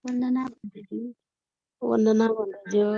वंदना जी। वंदना बोल रही हो?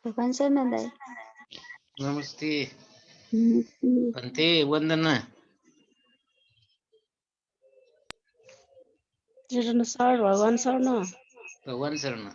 भगवान सर ना दाई। नमस्ते हम्म, भन्थे वन्दना जेठो न सर भगवान सर न भगवान शरण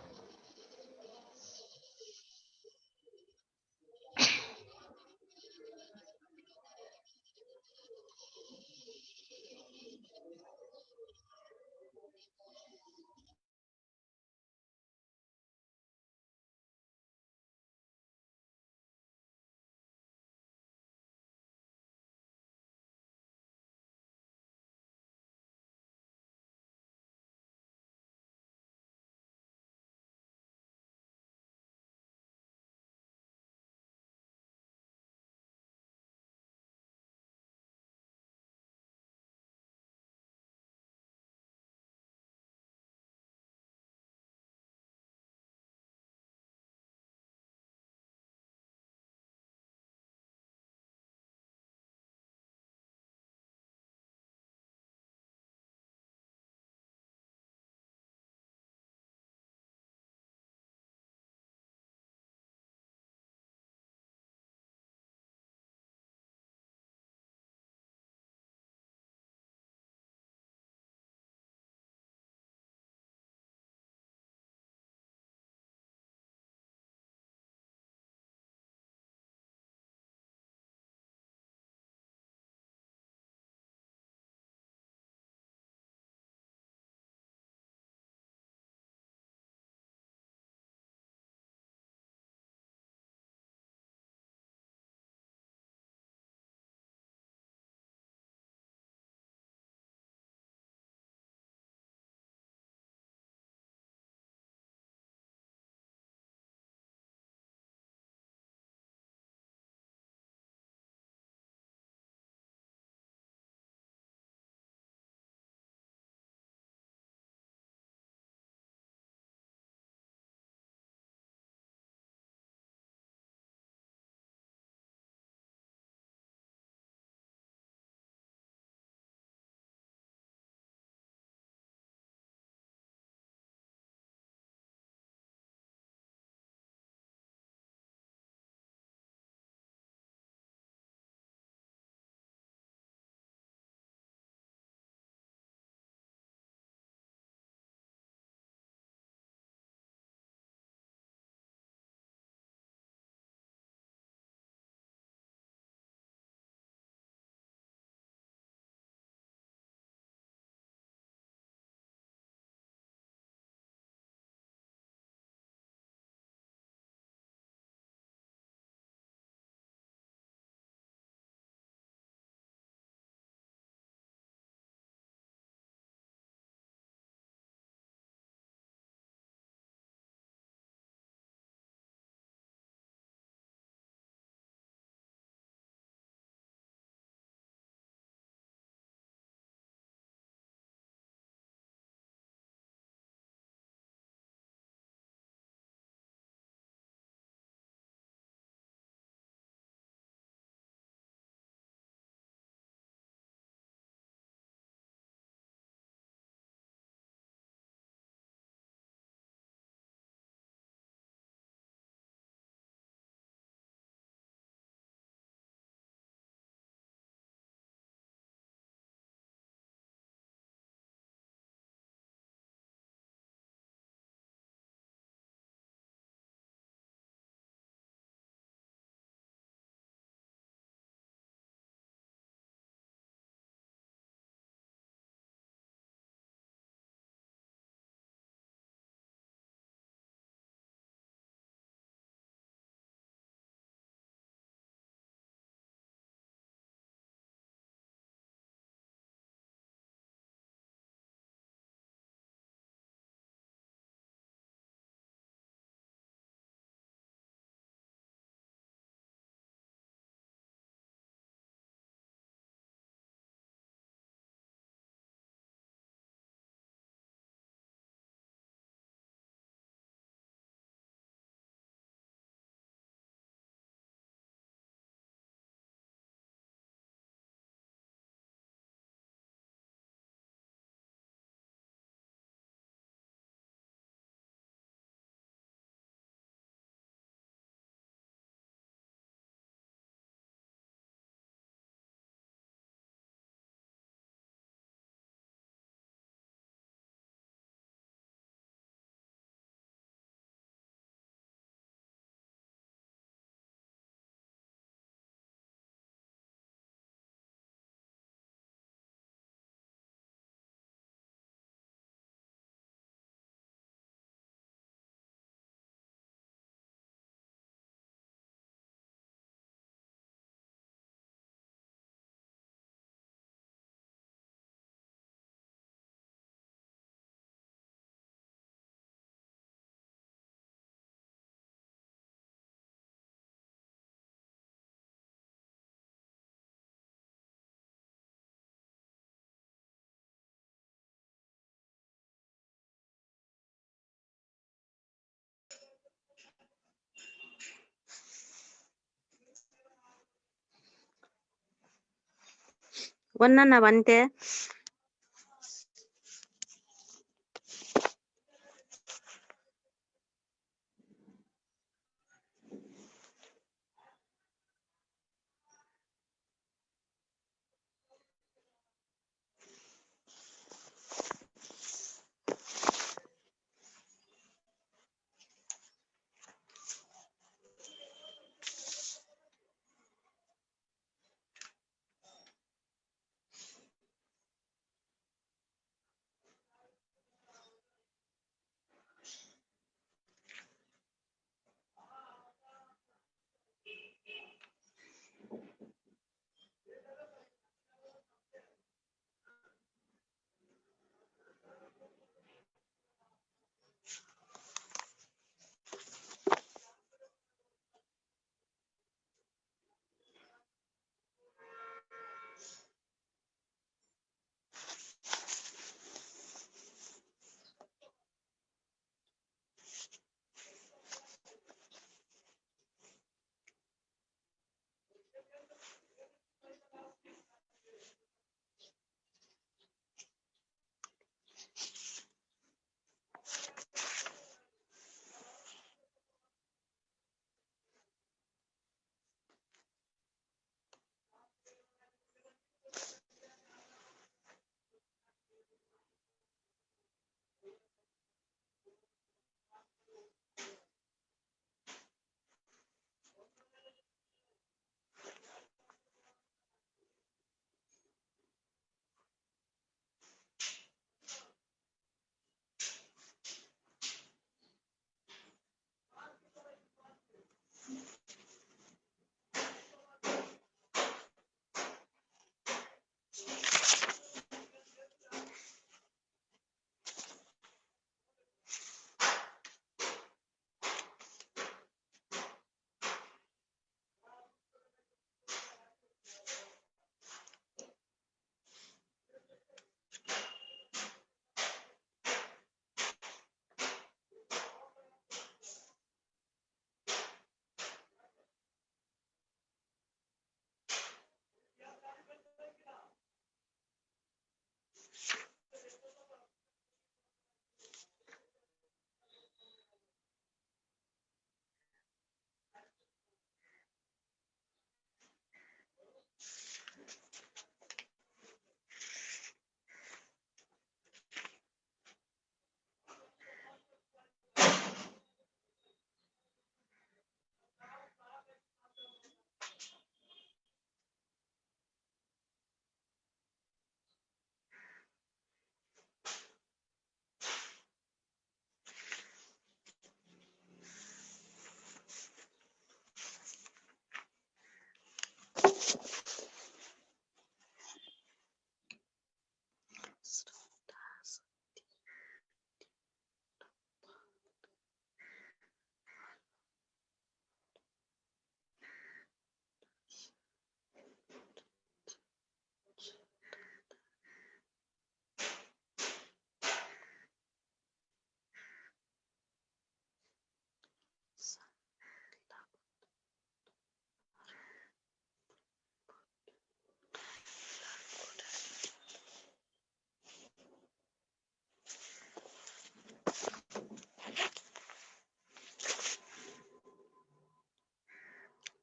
ಒಂದನ್ನ ಬಂತೆ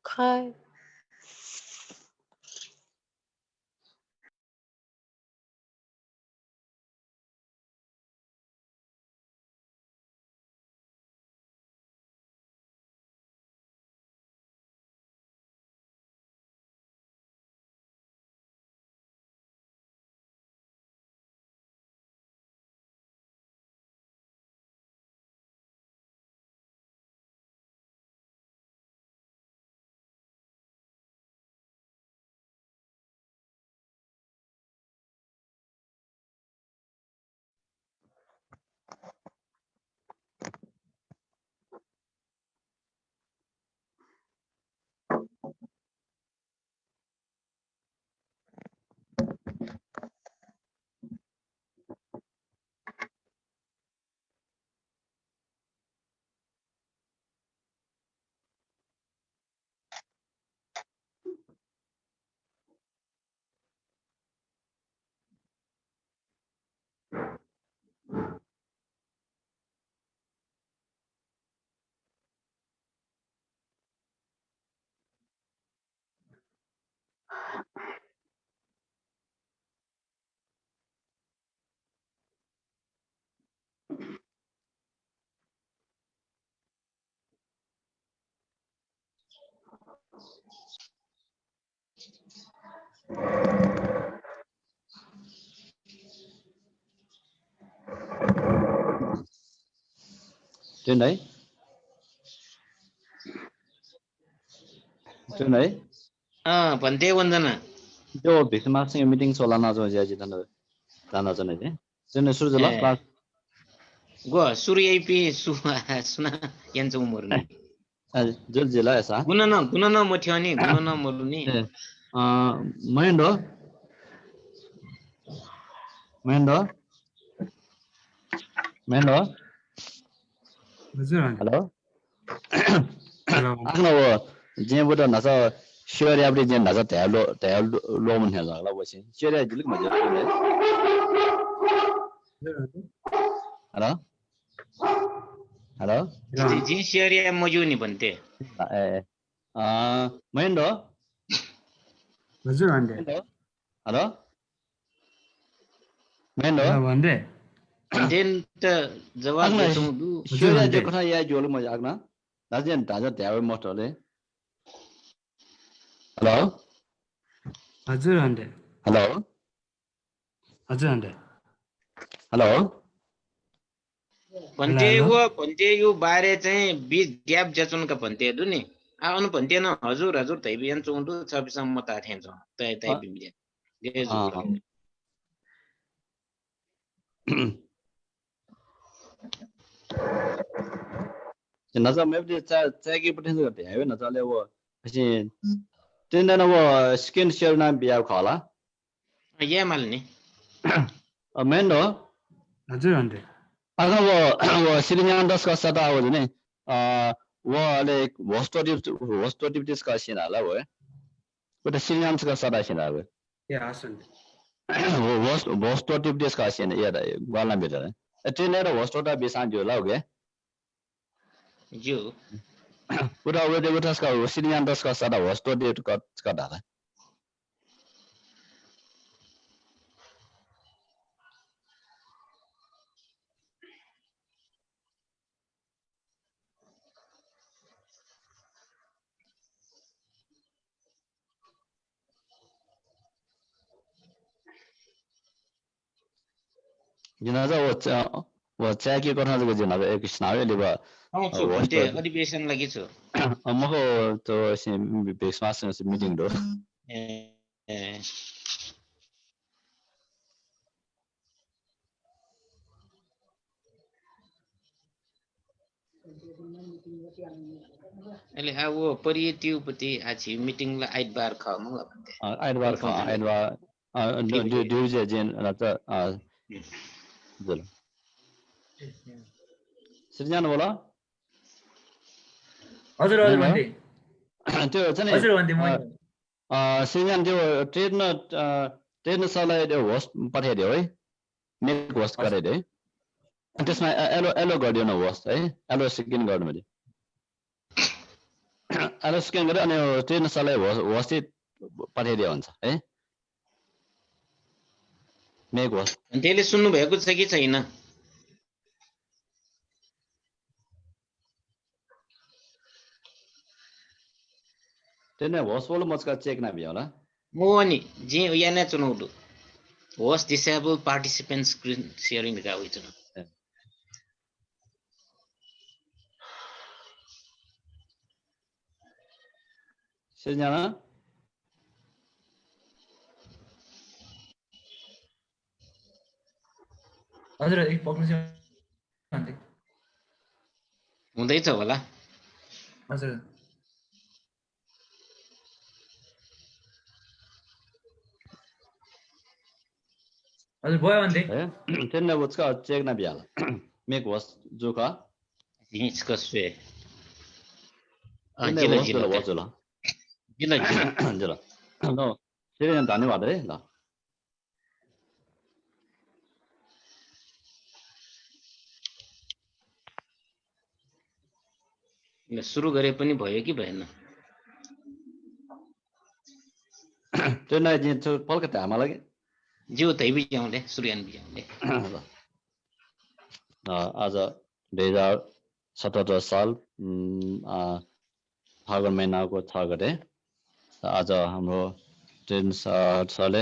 खाए Tunai. भन्ते वन्दना त्यो भिक्समार्कसँग मिटिङ सोलाना जो ज्याजी दाना जने दे जने सुरजला क्लास गो सूर्यपी सुना यन्च उमर्ने जल जिला ऐसा गुणन मोठ्यानी गुणन मोलुनी महेन्द्र हजुर हेलो हेलो आफ्नो जेबाट नसा शेयर याबरी जेन नसा त्याल लो मन हेला ला वछि शेयर या जुलिक मजे हेलो जी शेरिया मजुनी भन्ते महेन्द्र हजुर भन्दै हेलो महेन्द्र भन्दै देन त जवाब देछौ दु शेयर या देखो या जोल मजे आग्ना दाजन दाजा त्याव मोटले हेलो हजुर भन्दै हेलो भन्ते यो बारे चाहिँ बीच ग्याप जचुनका भन्ते दु नि आउनु भन्ते न हजुर तै बियन चौंडु छबिसम्म त थेन्छ तै बिमिले नजा मेबदे चागी पठेन गर्ते हैवे नजाले वो पछि तेन न वो स्किन शेयर ना बिया खाला या मालनी मेन हो हजुर भन्दै अगर वो सिरियान दस का सदा हो ने वो ले होस्टोटिव का सीन आला वो वो सिरियान का सदा सीन आवे ए हासन वो होस्टोटिव का सीन या वाला बेटा ट्रेन रे होस्टोटा बेसान जो लाओगे जो पुरा वेदे उठास का सिरियान दस का सदा होस्टोटिव का डाला जिनाजा वो चाकी कोठा जको जिनाजा एक स्नावे लिबा आउँछु भन्ते अधिवेशन लागि छु मको तो से बेसमास से मिटिङ दो अहिले अब परियतिउपति आछि मिटिङ ला आइतबार ख मंगला भन्ते आइतबार ड्युजे जेन त जल सृजन बोला हजुर भन्दै त्यो छ नि हजुर भन्दै म सृजन त्यो ट्रेन सलाई त्यो होस्ट पठाइदियो है नेट होस्ट गराइदियो है त्यसमा एलो गरिदियो न होस्ट है एलो स्क्यान गर्नु मैले एलो स्क्यान गरे अनि ट्रेन सलाई होस्ट पठाइदियो हुन्छ है मेक होस्ट त्यसले सुन्नु भएको छ कि छैन तेने होस्ट बोल मचका चेक ना भी होला मोनी जे याना चुनौदु host disable participant screen sharing का हुई चुनौ सृजना हजुर एक पक्नु छ भन्दै हुँदैछ होला हजुर हजुर भयो भन्दै तेने वचका चेक ना भी होला मेक होस्ट जो का हिचको स्वे जिला जिला जिला जिला नो सृजना धन्यवाद है ल सुरु गरे पनि भयो कि भएन तेने जे पलकता हामीलाई जिउ तै बिजाउँले सुर्यान बिजाउँले आज 2077 साल फागुन महिनाको 6 गते आज हाम्रो ट्रेन सरले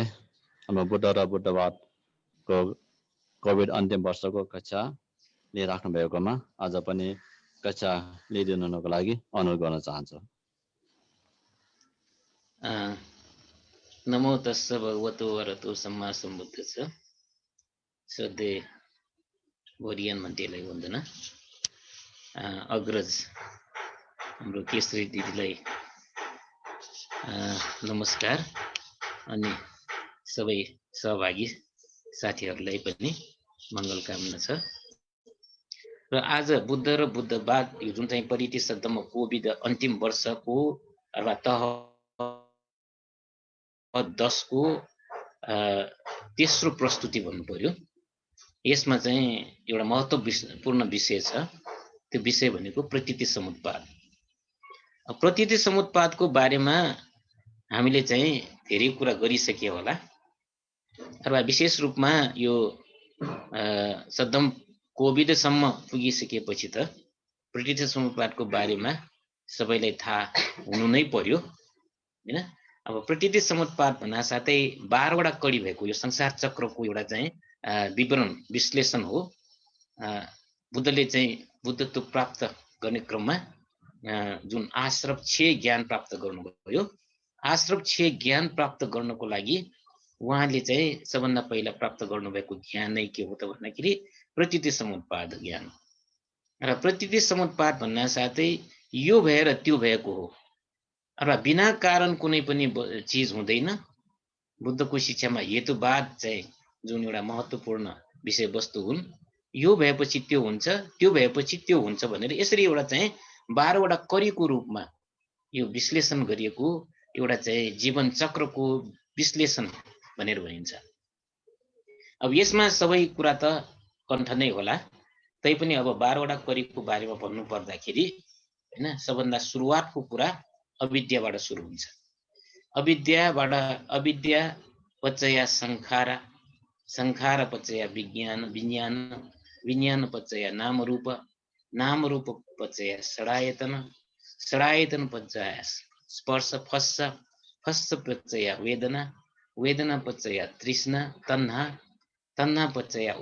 हाम्रो बुद्ध र बुद्धवादको कोभिड अन्तिम वर्षको कक्षा लिइराख्नु भएकोमा आज पनि कक्षा लिइदिनुको लागि अनुरोध गर्न चाहन्छु। नमो तस्स भगवतो वरहतो सम्मा सम्बुद्धस्स। श्रद्धेय वरियन मन्त्रीलाई वन्दना। अग्रज हाम्रो केशरी दिदीलाई नमस्कार, अनि सबै सहभागी साथीहरूलाई पनि मङ्गल कामना छ। र आज बुद्ध र बुद्धवाद यो जुन चाहिँ परिधि शब्दमा कोभिड अन्तिम वर्षको अथवा तह 10 को तेस्रो प्रस्तुति भन्नु पर्यो। यसमा चाहिँ एउटा महत्त्वपूर्ण विषय छ। त्यो विषय भनेको प्रतीति समुत्पाद। प्रतीति समुत्पादको बारेमा हामीले चाहिँ धेरै कुरा गरिसके होला, अथवा विशेष रूपमा यो सदम कोभिडसम्म पुगिसकेपछि त प्रतीति समुत्पादको बारेमा सबैलाई थाहा हुनु नै पर्यो हैन। अब प्रतीति समुत्पाद भन्ना साथै 12 वटा कडी भएको यो संसार चक्रको एउटा चाहिँ विवरण विश्लेषण हो। बुद्धले चाहिँ बुद्धत्व प्राप्त गर्ने क्रममा जुन आश्रव-6 ज्ञान प्राप्त गर्नुभयो, आश्रव-6 ज्ञान प्राप्त गर्नको लागि उहाँले चाहिँ सबभन्दा पहिला प्राप्त गर्नुभएको ज्ञान नै के हो त भन्दाखेरि प्रतीति समुत्पाद ज्ञान। र प्रतीति समुत्पाद भन्ना साथै यो भएर त्यो भएको हो, अथवा बिना कारण कुनै पनि चिज हुँदैन। बुद्धको शिक्षामा हेतुवाद चाहिँ जुन एउटा महत्त्वपूर्ण विषयवस्तु हुन्, यो भएपछि त्यो हुन्छ, त्यो भएपछि त्यो हुन्छ भनेर यसरी एउटा चाहिँ 12 वटा करीको रूपमा यो विश्लेषण गरिएको एउटा चाहिँ जीवन चक्रको विश्लेषण भनेर भनिन्छ। अब यसमा सबै कुरा त कण्ठ नै होला, तैपनि अब 12 वटा करीको बारेमा भन्नु पर्दाखेरि हैन, सबभन्दा सुरुवातको कुरा अविद्याबाट सुरु हुन्छ। अविद्या पचया संखारा, संखार पचया विज्ञान, विज्ञान पचया नाम रूप पचया षडायतन, षडायतन पचया स्पर्श, फस्स पचया वेदना पचया तृष्णा, तन्हा पचया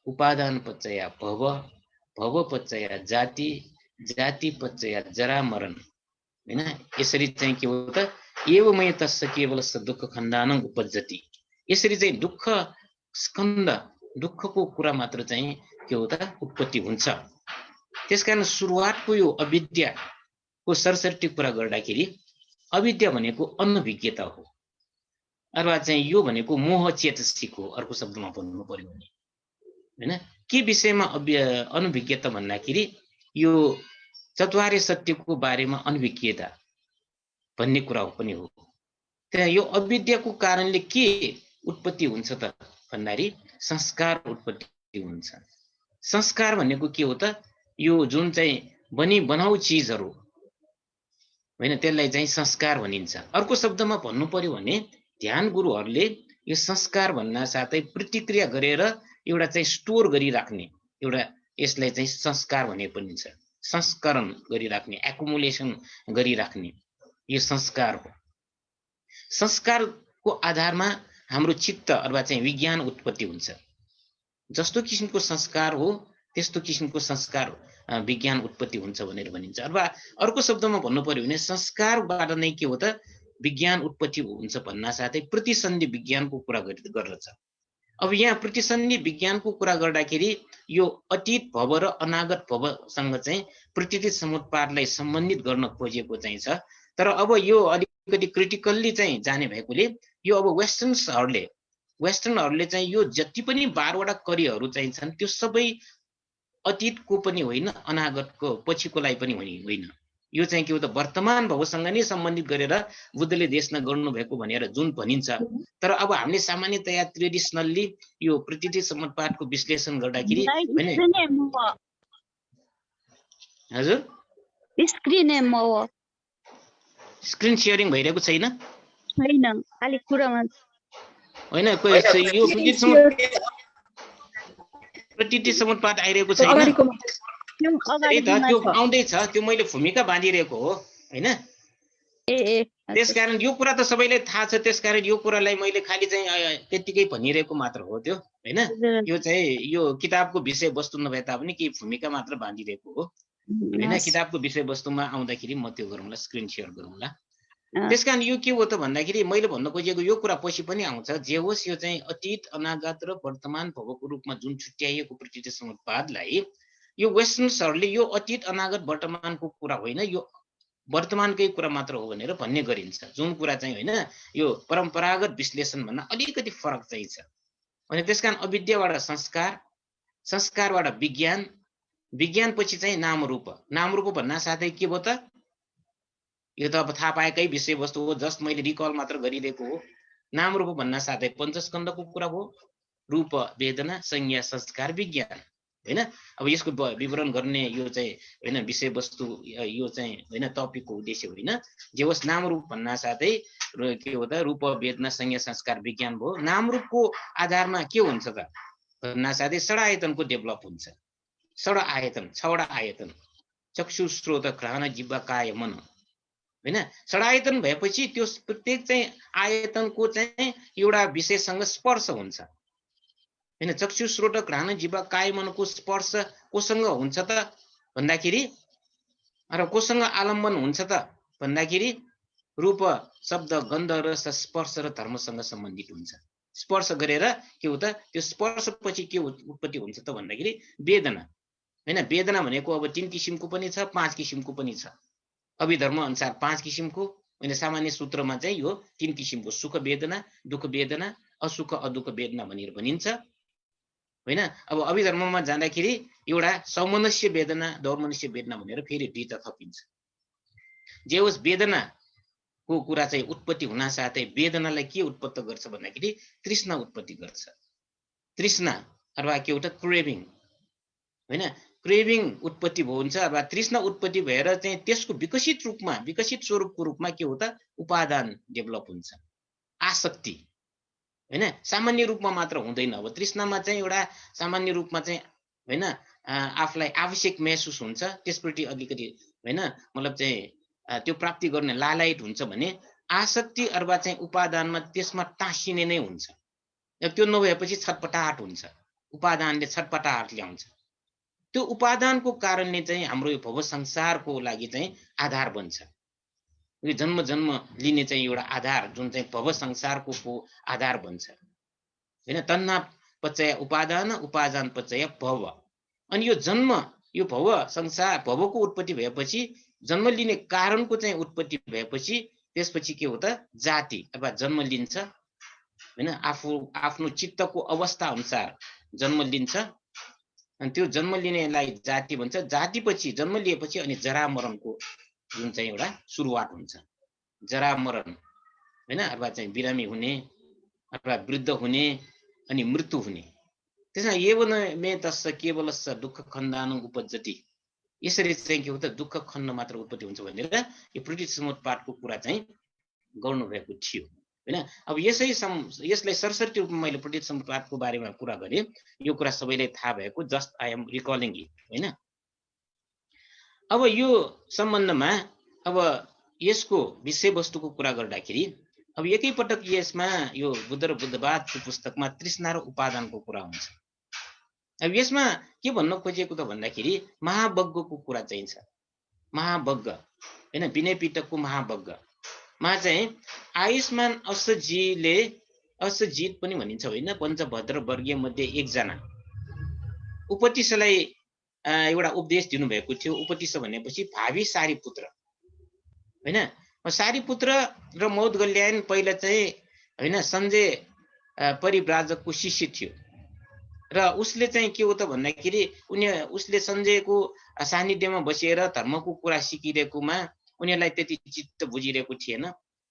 उपादान पचया भव पचया जाति पचया जरा मरण हैन। यसरी चाहिँ के हो त एवमय तस्स केवलस्य दुःख खण्डानं उपजति। यसरी चाहिँ दुःख स्कन्द, दुःखको कुरा मात्र चाहिँ के हो त उत्पत्ति हुन्छ। त्यसकारण सुरुवातको यो अविद्याको सरसर्ती कुरा गर्दाखेरि अविद्या भनेको अनभिज्ञता हो, अथवा चाहिँ यो भनेको मोह चेतसिक हो। अर्को शब्दमा भन्नु पर्यो भने हैन, के विषयमा अनभिज्ञता भन्दाखेरि यो चतुर्थ सत्यको बारेमा अनभिज्ञता भन्ने कुरा पनि हो। त्यहाँ यो अविद्याको कारणले के उत्पत्ति हुन्छ त भन्दाखेरि संस्कार उत्पत्ति हुन्छ। संस्कार भनेको के हो त यो जुन चाहिँ बनाउ चिजहरू हैन, त्यसलाई चाहिँ संस्कार भनिन्छ। अर्को शब्दमा भन्नु पर्यो भने ध्यान गुरुहरूले यो संस्कार भन्ना साथै प्रतिक्रिया गरेर एउटा चाहिँ स्टोर गरिराख्ने एउटा यसलाई चाहिँ संस्कार भने पनि छ। संस्करण गरिराख्ने, एकुमुलेसन गरिराख्ने यो संस्कार हो। संस्कारको आधारमा हाम्रो चित्त अथवा चाहिँ विज्ञान उत्पत्ति हुन्छ। जस्तो किसिमको संस्कार हो त्यस्तो किसिमको संस्कार विज्ञान उत्पत्ति हुन्छ भनेर भनिन्छ। अथवा अर्को शब्दमा भन्नु पर्यो भने संस्कारबाट नै के हो त विज्ञान उत्पत्ति हुन्छ भन्ना साथै प्रतिसन्धि विज्ञानको कुरा गर्दछ। अब यहाँ प्रतिसन्धि विज्ञानको कुरा गर्दाखेरि यो अतीत भव र अनागत भवसँग चाहिँ प्रतीति समुत्पादलाई सम्बन्धित गर्न खोजिएको चाहिँ छ। तर अब यो अलिकति क्रिटिकल्ली चाहिँ जाने भएकोले यो अब वेस्टर्नहरूले चाहिँ यो जति पनि 12 वटा करीहरू चाहिँ छन् त्यो सबै अतीतको पनि होइन, अनागतको पछिकोलाई पनि होइन। यो चाहिँ के हो त वर्तमान भवसँग नै सम्बन्धित गरेर बुद्धले देशना गर्नुभएको भनेर जुन भनिन्छ। तर अब हामीले सामान्यतया ट्रेडिसनल्ली यो प्रतीति समुत्पादको विश्लेषण गर्दाखेरि हजुर स्क्रिन सेयरिङ भइरहेको छैन खाली कुरामा होइन, यो प्रतीति समुत्पाद आइरहेको छैन। त्यो अगाडि त त्यो बिमार छ आउँदैछ, त्यो मैले भूमिका बाँधिरहेको हो हैन। ए त्यसकारण यो कुरा त सबैलाई थाहा छ, त्यसकारण यो कुरालाई मैले खालि चाहिँ त्यतिकै भनिरहेको मात्र हो त्यो हैन। यो चाहिँ यो किताबको विषयवस्तु नभए तापनि केही भूमिका मात्र बाँधिरहेको हो हैन। किताबको विषयवस्तुमा आउँदाखेरि म त्यो गरौँला, स्क्रिन सेयर गरौँला। त्यसकारण यो के हो त भन्दाखेरि मैले भन्न खोजेको यो कुरा पछि पनि आउँछ। जे होस्, यो चाहिँ अतीत, अनागत र वर्तमान भवको रूपमा जुन छुट्याइएको प्रकृति समुत्पादलाई यो वेस्टर्नर्सहरूले यो अतीत, अनागत, वर्तमानको कुरा होइन, यो वर्तमानकै कुरा मात्र हो भनेर भन्ने गरिन्छ। जुन कुरा चाहिँ होइन, यो परम्परागत विश्लेषण भन्दा अलिकति फरक चाहिँ छ। अनि त्यसकारण अविद्याबाट संस्कार, संस्कारबाट विज्ञान, विज्ञानपछि चाहिँ नामरूप, नामरूप भन्न साथै के भयो त, यो त अब थाहा पाएकै विषयवस्तु हो, जस्ट मैले रिकल मात्र गरिरहेको हो। नामरूप भन्न साथै पञ्चस्कन्धको कुरा हो, रूप, वेदना, संज्ञा, संस्कार, विज्ञान हैन। अब यसको विवरण गर्ने यो चाहिँ हैन विषयवस्तु, यो चाहिँ हैन टपिकको उद्देश्य होइन। जे होस्, नामरूप भन्न साथै के हो त, रूप, वेदना, संज्ञा, संस्कार, विज्ञान भयो। नामरूपको आधारमा के हुन्छ त भन्न साथै षडायतनको डेभलप हुन्छ। षड आयतन, छवटा आयतन, चक्षु, श्रोत, घ्राण, जिह्वा, काय, मन हैन। षडायतन भएपछि त्यो प्रत्येक चाहिँ आयतनको चाहिँ एउटा विषयसँग स्पर्श हुन्छ हैन। चक्षु, श्रोत, घ्राण, जिह्वा, काय, मनको स्पर्श कोसँग हुन्छ त भन्दाखेरि, र कोसँग आलम्बन हुन्छ त भन्दाखेरि रूप, शब्द, गन्ध, रस, स्पर्श र धर्मसँग सम्बन्धित हुन्छ। स्पर्श गरेर के हो त, त्यो स्पर्शपछि के उत्पत्ति हुन्छ त भन्दाखेरि वेदना हैन। वेदना भनेको अब 3 किसिमको पनि छ, 5 किसिमको पनि छ। अभिधर्म अनुसार 5 किसिमको हैन। सामान्य सूत्रमा चाहिँ यो 3 किसिमको, सुख वेदना, दुःख वेदना, असुख अदुःख वेदना भनेर भनिन्छ हैन। अब अभिधर्ममा जाँदाखेरि एउटा सौमनस्य वेदना, दौर्मनस्य वेदना भनेर फेरि दुईटा थपिन्छ। जे होस्, वेदनाको कुरा चाहिँ उत्पत्ति हुन साथै वेदनालाई के उत्पत्ति गर्छ भन्दाखेरि तृष्णा उत्पत्ति गर्छ। तृष्णा अथवा के हो त, क्रेभिङ हैन। क्रेभिङ उत्पत्ति हुन्छ अथवा तृष्णा उत्पत्ति भएर चाहिँ त्यसको विकसित रूपमा, विकसित स्वरूपको रूपमा के हो त, उपादान डेभलप हुन्छ, आसक्ति हैन। सामान्य रूपमा मात्र हुँदैन। अब तृष्णामा चाहिँ एउटा सामान्य रूपमा चाहिँ हैन आफूलाई आवश्यक महसुस हुन्छ, त्यसप्रति अलिकति हैन मतलब चाहिँ त्यो प्राप्ति गर्ने लालायत हुन्छ भने आसक्ति अथवा चाहिँ उपादानमा त्यसमा टाँसिने नै हुन्छ। त्यो नभएपछि छटपटाहट हुन्छ, उपादानले छटपटाहट ल्याउँछ। त्यो उपादानको कारणले चाहिँ हाम्रो यो भव संसारको लागि चाहिँ आधार बन्छ। यो जन्म जन्म लिने चाहिँ एउटा आधार, जुन चाहिँ भव संसारको आधार बन्छ हैन। तन्ना पचय उपादान, उपादान पचय भव। अनि यो जन्म, यो भव संसार, भवको उत्पत्ति भएपछि, जन्म लिने कारणको चाहिँ उत्पत्ति भएपछि त्यसपछि के हो त, जाति अथवा जन्म लिन्छ हैन। आफ्नो चित्तको अवस्था अनुसार जन्म लिन्छ, अनि त्यो जन्म लिनेलाई जाति भन्छ। जातिपछि, जन्म लिएपछि अनि जरा मरणको जुन चाहिँ एउटा सुरुवात हुन्छ, जरा मरण हैन, अथवा चाहिँ बिरामी हुने अथवा वृद्ध हुने अनि मृत्यु हुने। त्यसमा एवं मे तस्य केवलस्य दुःख खण्डानु उपजति, यसरी चाहिँ के हो त, दुःख खण्ड मात्र उत्पत्ति हुन्छ भनेर यो प्रकृति समुत्पादको कुरा चाहिँ गर्नुभएको थियो हैन। अब यसलाई सरसर्ती रूपमा मैले प्रकृति समुत्पादको बारेमा कुरा गरेँ। यो कुरा सबैलाई थाहा भएको, जस्ट आई एम रिकलिङ इट हैन। अब यो सम्बन्धमा अब यसको विषयवस्तुको कुरा गर्दाखेरि अब एकैपटक यसमा यो बुद्ध र बुद्धवादको पुस्तकमा तृष्णा र उपादानको कुरा हुन्छ। अब यसमा के भन्न खोजेको त भन्दाखेरि महावज्ञको कुरा चाहिँ छ। महावज्ञ हैन, विनय पिटकको महावज्ञमा चाहिँ आयुष्मान असजीले, असजित पनि भनिन्छ होइन, पञ्चभद्र वर्गीय मध्ये एकजना उपतिशलाई एउटा उपदेश दिनुभएको थियो। उपतिश भनेपछि भावी सारीपुत्र हैन। सारीपुत्र र मौदगल्यायन पहिला चाहिँ हैन सञ्जय परिव्राजकको शिष्य थियो र उसले चाहिँ के हो त भन्दाखेरि उसले सञ्जयको सानिध्यमा बसेर धर्मको कुरा सिकिरहेकोमा उनीहरूलाई त्यति चित्त बुझिरहेको थिएन।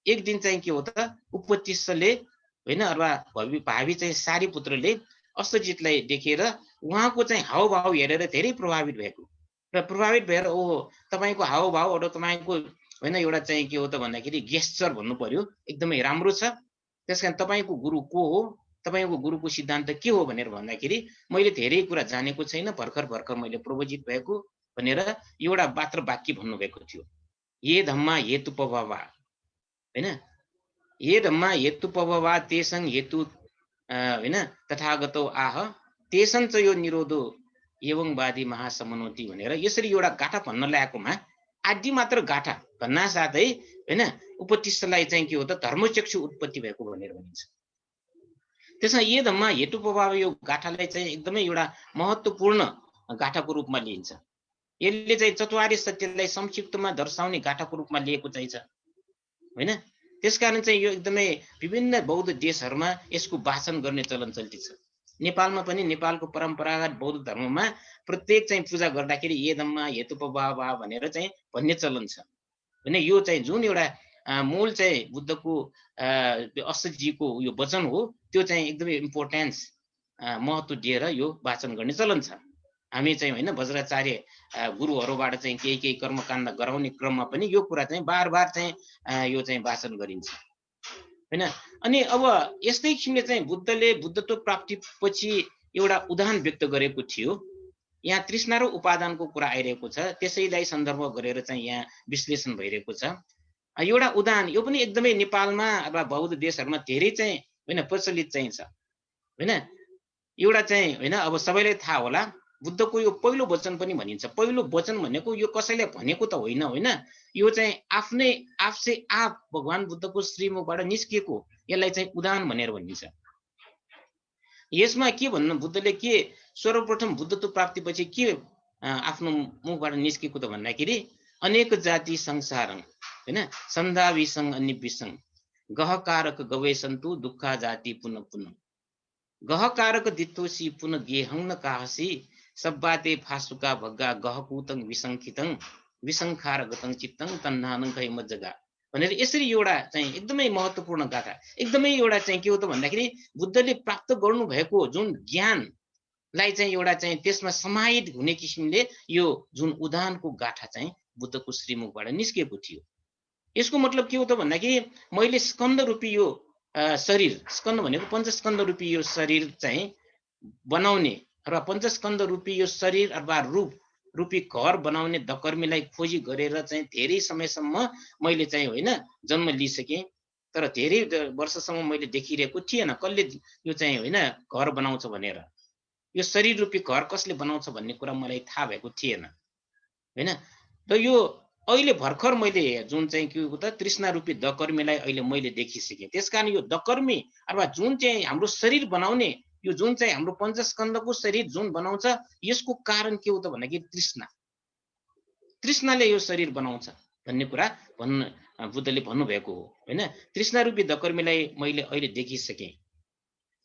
एक दिन चाहिँ के हो त, उपतिशले हैन अथवा भावी चाहिँ सारीपुत्रले अष्टजितलाई देखेर उहाँको चाहिँ हावभाव हेरेर धेरै प्रभावित भएको र प्रभावित भएर ओहो तपाईको हावभाव अथवा तपाईको हैन एउटा चाहिँ के हो त भन्दाखेरि गेस्चर भन्नु पर्यो एकदमै राम्रो छ, त्यसकारण तपाईको गुरु को हो तपाईको गुरुको सिद्धान्त के हो भनेर भन्दाखेरि मैले धेरै कुरा जानेको छैन, भर्खर भर्खर मैले प्रवचित भएको भनेर एउटा मात्र वाक्य भन्नुभएको थियो, ये धम्मा हेतुपभवा, हैन, ये धम्मा हेतुपभवा तेसं हेतु हैन तथागतो आह तेसं च यो निरोधो एवं वादी महासमनोति भनेर यसरी एउटा गाथा भन्न ल्याएकोमा आदि मात्र गाथा भन्ना साथै हैन उपतिष्ठलाई चाहिँ के हो त धर्मचक्षु उत्पत्ति भएको भनेर भनिन्छ। त्यसमा ये धम्मा हेतुपभवा यो गाथालाई चाहिँ एकदमै एउटा महत्त्वपूर्ण गाथाको रूपमा लिइन्छ। यसले चाहिँ चतुर्आर्य सत्यलाई संक्षिप्तमा दर्शाउने गाथाको रूपमा लिएको चाहिँ छ, हैन। त्यसकारण चाहिँ यो एकदमै विभिन्न बौद्ध देशहरूमा यसको वाचन गर्ने चलन चल्ती छ। नेपालमा पनि नेपालको परम्परागत बौद्ध धर्ममा प्रत्येक चाहिँ पूजा गर्दाखेरि ये धम्मा हेतुपभवा भनेर चाहिँ भन्ने चलन छ, हैन। यो चाहिँ जुन एउटा मूल चाहिँ बुद्धको असजीको यो वचन हो त्यो चाहिँ एकदमै इम्पोर्टेन्स महत्त्व दिएर यो वाचन गर्ने चलन छ। हामी चाहिँ हैन वज्राचार्य गुरुहरूबाट चाहिँ केही कर्मकाण्ड गराउने क्रममा पनि यो कुरा चाहिँ बार चाहिँ यो चाहिँ वाचन गरिन्छ, हैन। अनि अब यस्तै किसिमले चाहिँ बुद्धले बुद्धत्व प्राप्ति पछि एउटा उदाहरण व्यक्त गरेको थियो। यहाँ तृष्णा र उपादानको कुरा आइरहेको छ, त्यसैलाई सन्दर्भ गरेर चाहिँ यहाँ विश्लेषण भइरहेको छ। एउटा उदाहरण यो पनि एकदमै नेपालमा अथवा बौद्ध देशहरूमा धेरै चाहिँ हैन प्रचलित चाहिँ छ, हैन। एउटा चाहिँ हैन अब सबैलाई थाहा होला बुद्धको यो पहिलो वचन पनि भनिन्छ। पहिलो वचन भनेको यो कसैले भनेको त होइन, हैन, यो चाहिँ आफ्नै आफसे आप भगवान बुद्धको श्रीमुखबाट निस्किएको, यसलाई चाहिँ उदाहरण भनेर भनिन्छ। यसमा के भन्नु बुद्धले के सर्वप्रथम बुद्धत्व प्राप्तिपछि के आफ्नो मुखबाट निस्केको त भन्दाखेरि अनेक जाति संसारं, हैन, सन्धाविसं अन्यविसं गहकारक गवेशन्तु दुःखा जाति पुनः पुनः गहकारक दित्तोसी पुनः गेहं न काहसी सब्बाते फासुका भग्गा गहकुतं विसंखितं विसंखारगतं चित्तं तन्नानं खै मज्जगा भनेर यसरी एउटा चाहिँ एकदमै महत्त्वपूर्ण गाथा, एकदमै एउटा चाहिँ के हो त भन्दाखेरि बुद्धले प्राप्त गर्नु भएको जुन ज्ञानलाई चाहिँ एउटा चाहिँ त्यसमा समाहित हुने किसिमले यो जुन उदाहरणको गाथा चाहिँ बुद्धको श्रीमुखबाट निस्केको थियो। यसको मतलब के हो त भन्दाखेरि मैले स्कन्द रूपी यो शरीर, स्कन्द भनेको पञ्चस्कन्द रूपी यो शरीर चाहिँ बनाउने अथवा पञ्चस्कन्द रूपी यो शरीर अथवा रूपी घर बनाउने दकर्मीलाई खोजी गरेर चाहिँ धेरै समयसम्म मैले चाहिँ होइन जन्म लिइसकेँ, तर धेरै वर्षसम्म मैले देखिरहेको थिएन कसले यो चाहिँ होइन घर बनाउँछ भनेर, यो शरीर रूपी घर कसले बनाउँछ भन्ने कुरा मलाई थाहा भएको थिएन, हैन। र यो अहिले भर्खर मैले जुन चाहिँ के हो त तृष्णा रूपी दकर्मीलाई अहिले मैले देखिसकेँ। त्यसकारण यो दकर्मी अथवा जुन चाहिँ हाम्रो शरीर बनाउने यो जुन चाहिँ हाम्रो पञ्चस्कन्धको शरीर जुन बनाउँछ यसको कारण के हो त भन्दाखेरि तृष्णाले यो शरीर बनाउँछ भन्ने कुरा बुद्धले भन्नुभएको हो, हैन। तृष्णा रूपी दकर्मीलाई मैले अहिले देखिसकेँ,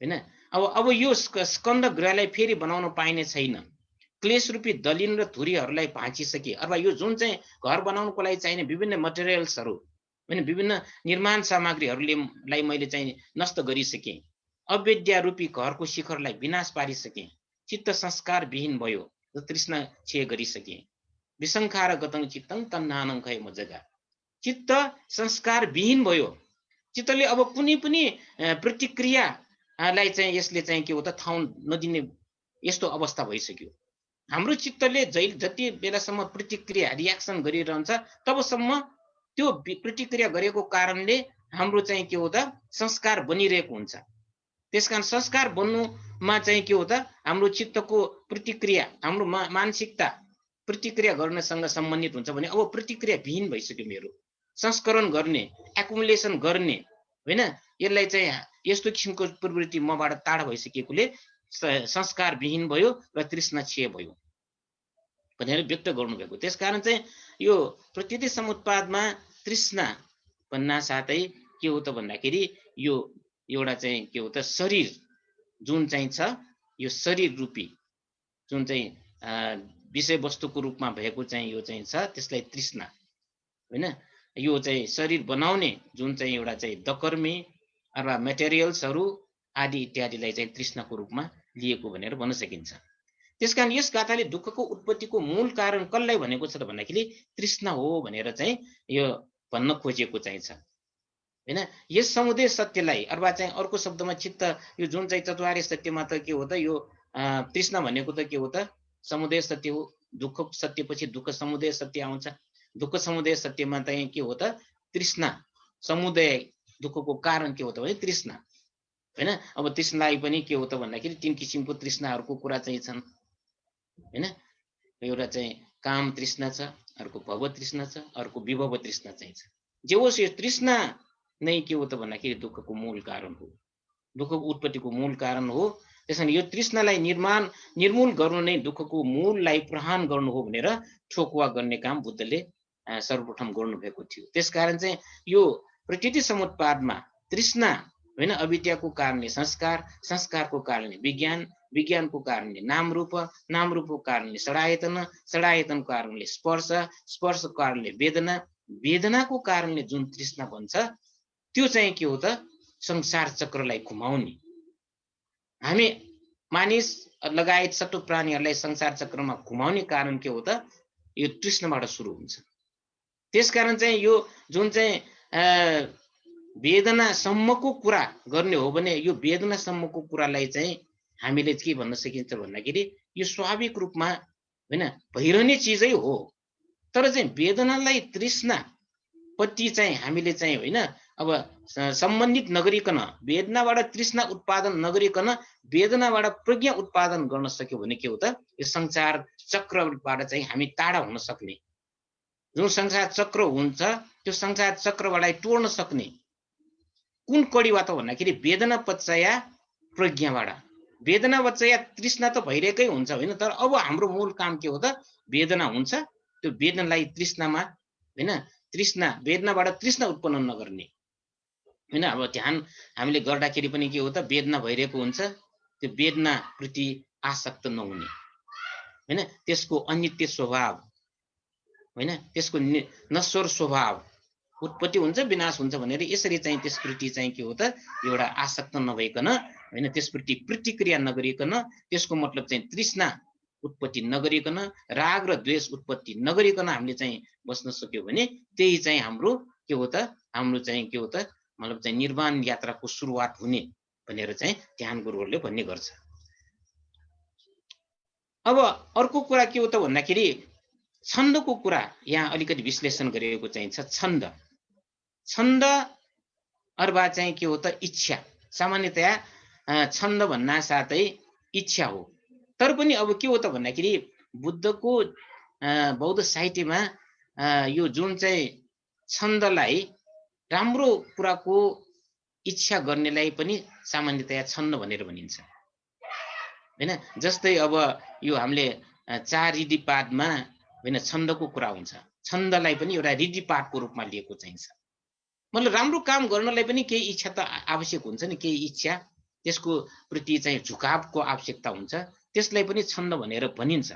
हैन। अब यो स्कन्द गृहलाई फेरि बनाउन पाइने छैन। क्लेश रूपी दलिन र धुरीहरूलाई भाँचिसके अथवा यो जुन चाहिँ घर बनाउनको लागि चाहिने विभिन्न मटेरियल्सहरू हैन विभिन्न निर्माण सामग्रीहरूलाई मैले चाहिँ नष्ट गरिसकेँ। अविद्या रूपी घरको शिखरलाई विनाश पारिसकेँ। चित्त संस्कार विहीन भयो र तृष्णा क्षय गरिसकेँ। विसंखार गतं चित्तं तन्नानं खै मजगा। चित्त संस्कार विहीन भयो। चित्तले अब कुनै पनि प्रतिक्रियालाई चाहिँ यसले चाहिँ के हो त ठाउँ नदिने यस्तो अवस्था भइसक्यो। हाम्रो चित्तले जति बेलासम्म प्रतिक्रिया रियाक्सन गरिरहन्छ तबसम्म त्यो प्रतिक्रिया गरेको कारणले हाम्रो चाहिँ के हो त संस्कार बनिरहेको हुन्छ। त्यसकारण संस्कार बन्नुमा चाहिँ के हो त हाम्रो चित्तको प्रतिक्रिया हाम्रो मानसिकता प्रतिक्रिया गर्नसँग सम्बन्धित हुन्छ भने अब प्रतिक्रिया विहीन भइसक्यो। मेरो संस्करण गर्ने एकुमुलेसन गर्ने हैन यसलाई चाहिँ यस्तो किसिमको प्रवृत्ति मबाट टाढा भइसकेकोले संस्कार विहीन भयो र तृष्णा क्षय भयो भनेर व्यक्त गर्नुभएको। त्यसकारण चाहिँ यो प्रकृति समुत्पादमा तृष्णा भन्ना साथै के हो त भन्दाखेरि यो एउटा चाहिँ के हो त शरीर जुन चाहिँ छ यो शरीर रूपी जुन चाहिँ विषय वस्तुको रूपमा भएको चाहिँ यो चाहिँ छ त्यसलाई तृष्णा हैन। यो चाहिँ शरीर बनाउने जुन चाहिँ एउटा चाहिँ दकर्मी अथवा मेटेरियल्सहरू आदि इत्यादिलाई चाहिँ तृष्णाको रूपमा लिएको भनेर भन्न सकिन्छ। त्यसकारण यस गाथाले दुःखको उत्पत्तिको मूल कारण कसलाई भनेको छ त भन्दाखेरि तृष्णा हो भनेर चाहिँ यो भन्न खोजेको चाहिँ छ। हैन। यस समुदय सत्यलाई अथवा चाहिँ अर्को शब्दमा चित्त यो जुन चाहिँ चतुर्थ सत्यमा त के हो त यो तृष्णा भनेको त के हो त समुदय सत्य हो। दुःख सत्यपछि दुःख समुदय सत्य आउँछ। दुःख समुदय सत्यमा चाहिँ के हो त तृष्णा समुदय दुःखको कारण के हो त भने तृष्णा हैन। अब तृष्णालाई पनि के हो त भन्दाखेरि तीन किसिमको तृष्णाहरूको कुरा चाहिँ छन् हैन। एउटा चाहिँ काम तृष्णा छ, अर्को भव तृष्णा छ, अर्को विभव तृष्णा चाहिँ छ। जे होस् यो तृष्णा नै के हो त भन्दाखेरि दुःखको मूल कारण हो, दुःखको उत्पत्तिको मूल कारण हो। त्यसैले यो तृष्णालाई निर्मूल गर्नु नै दुःखको मूललाई प्रहान गर्नु हो भनेर ठोकुवा गर्ने काम बुद्धले सर्वप्रथम गर्नुभएको थियो। त्यसकारण चाहिँ यो प्रकृति समुत्पादमा तृष्णा हैन अविद्याको कारणले संस्कार, संस्कारको कारणले विज्ञान, विज्ञानको कारणले नामरूप, नामरूपको कारणले षडायतन, षडायतनको कारणले स्पर्श, स्पर्शको कारणले वेदना, वेदनाको कारणले जुन तृष्णा बन्छ त्यो चाहिँ के हो त संसार चक्रलाई घुमाउने। हामी मानिस लगायत सटु प्राणीहरूलाई संसार चक्रमा घुमाउने कारण के हो त यो तृष्णाबाट सुरु हुन्छ। त्यसकारण चाहिँ यो जुन चाहिँ वेदनासम्मको कुरा गर्ने हो भने यो वेदनासम्मको कुरालाई चाहिँ हामीले के भन्न सकिन्छ भन्दाखेरि यो स्वाभाविक रूपमा हैन भइरहने चिजै हो। तर चाहिँ वेदनालाई तृष्णा पट्टि चाहिँ हामीले चाहिँ हैन अब सम्बन्धित नगरिकन वेदनाबाट तृष्णा उत्पादन नगरिकन वेदनाबाट प्रज्ञा उत्पादन गर्न सक्यो भने के हो त यो संसार चक्रबाट चाहिँ हामी टाढा हुन सक्ने। जुन संसार चक्र हुन्छ त्यो संसार चक्रबाट तोड्न सक्ने कुन कડીबाट भन्दाखेरि वेदना पश्चाया प्रज्ञाबाट। वेदना पश्चाया तृष्णा त भइरहेकै हुन्छ हैन। तर अब हाम्रो मूल काम के हो त वेदना हुन्छ त्यो वेदनालाई तृष्णामा हैन तृष्णा वेदनाबाट तृष्णा उत्पन्न नगर्ने हैन। अब ध्यान हामीले गर्दाखेरि पनि के हो त वेदना भइरहेको हुन्छ त्यो वेदना प्रति आसक्त नहुने हैन। त्यसको अनित्य स्वभाव हैन त्यसको नश्वर स्वभाव उत्पत्ति हुन्छ विनाश हुन्छ भनेर यसरी चाहिँ त्यसप्रति चाहिँ के हो त एउटा आसक्त नभइकन हैन त्यसप्रति प्रतिक्रिया नगरिकन त्यसको मतलब चाहिँ तृष्णा उत्पत्ति नगरिकन राग र द्वेष उत्पत्ति नगरिकन हामीले चाहिँ बस्न सक्यो भने त्यही चाहिँ हाम्रो के हो त हाम्रो चाहिँ के हो त मतलब चाहिँ निर्वाण यात्राको सुरुवात हुने भनेर चाहिँ ध्यान गुरुहरूले भन्ने गर्छ। अब अर्को कुरा के हो त भन्दाखेरि छन्दको कुरा यहाँ अलिकति विश्लेषण गरेको चाहिँ छ। छन्द छन्द अथवा चाहिँ के हो त इच्छा। सामान्यतया छन्द भन्ना साथै इच्छा हो। तर पनि अब के हो त भन्दाखेरि बुद्धको बौद्ध साहित्यमा यो जुन चाहिँ छन्दलाई राम्रो कुराको इच्छा गर्नेलाई पनि सामान्यतया छन्द भनेर भनिन्छ हैन। जस्तै अब यो हामीले चार रीतिपातमा हैन छन्दको कुरा हुन्छ। छन्दलाई पनि एउटा रीतिपातको रूपमा लिएको चाहिन्छ। मतलब राम्रो काम गर्नलाई पनि केही इच्छा त आवश्यक हुन्छ नि, केही इच्छा त्यसको प्रति चाहिँ झुकावको आवश्यकता हुन्छ, त्यसलाई पनि छन्द भनेर भनिन्छ।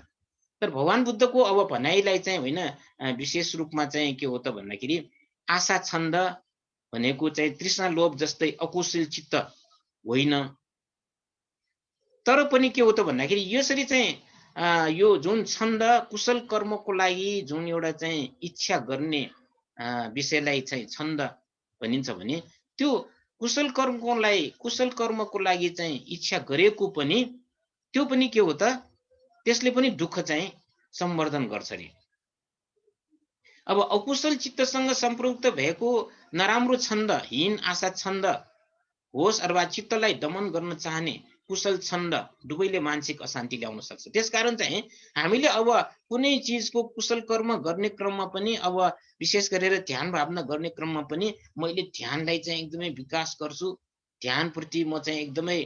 तर भगवान बुद्धको अब भनाइलाई चाहिँ हैन विशेष रूपमा चाहिँ के हो त भन्दाखेरि आशा छन्द भनेको चाहिँ तृष्णा लोभ जस्तै अकुशल चित्त होइन। तर पनि के हो त भन्दाखेरि यसरी चाहिँ यो जुन छन्द कुशल कर्मको लागि जुन एउटा चाहिँ इच्छा गर्ने विषयलाई चाहिँ छन्द भनिन्छ भने त्यो कुशल कर्मको लागि चाहिँ इच्छा गरेको पनि त्यो पनि के हो त त्यसले पनि दुःख चाहिँ सम्वर्धन गर्छ रे। अब अकुशल चित्तसँग सम्पृक्त भएको नराम्रो छन्द हीन आशा छन्द होस् अथवा चित्तलाई दमन गर्न चाहने कुशल छन्द दुवैले मानसिक अशान्ति ल्याउन सक्छ। त्यसकारण चाहिँ हामीले अब कुनै चिजको कुशल कर्म गर्ने क्रममा पनि अब विशेष गरेर ध्यान भावना गर्ने क्रममा पनि मैले ध्यानलाई चाहिँ एकदमै विकास गर्छु, ध्यानप्रति म चाहिँ एकदमै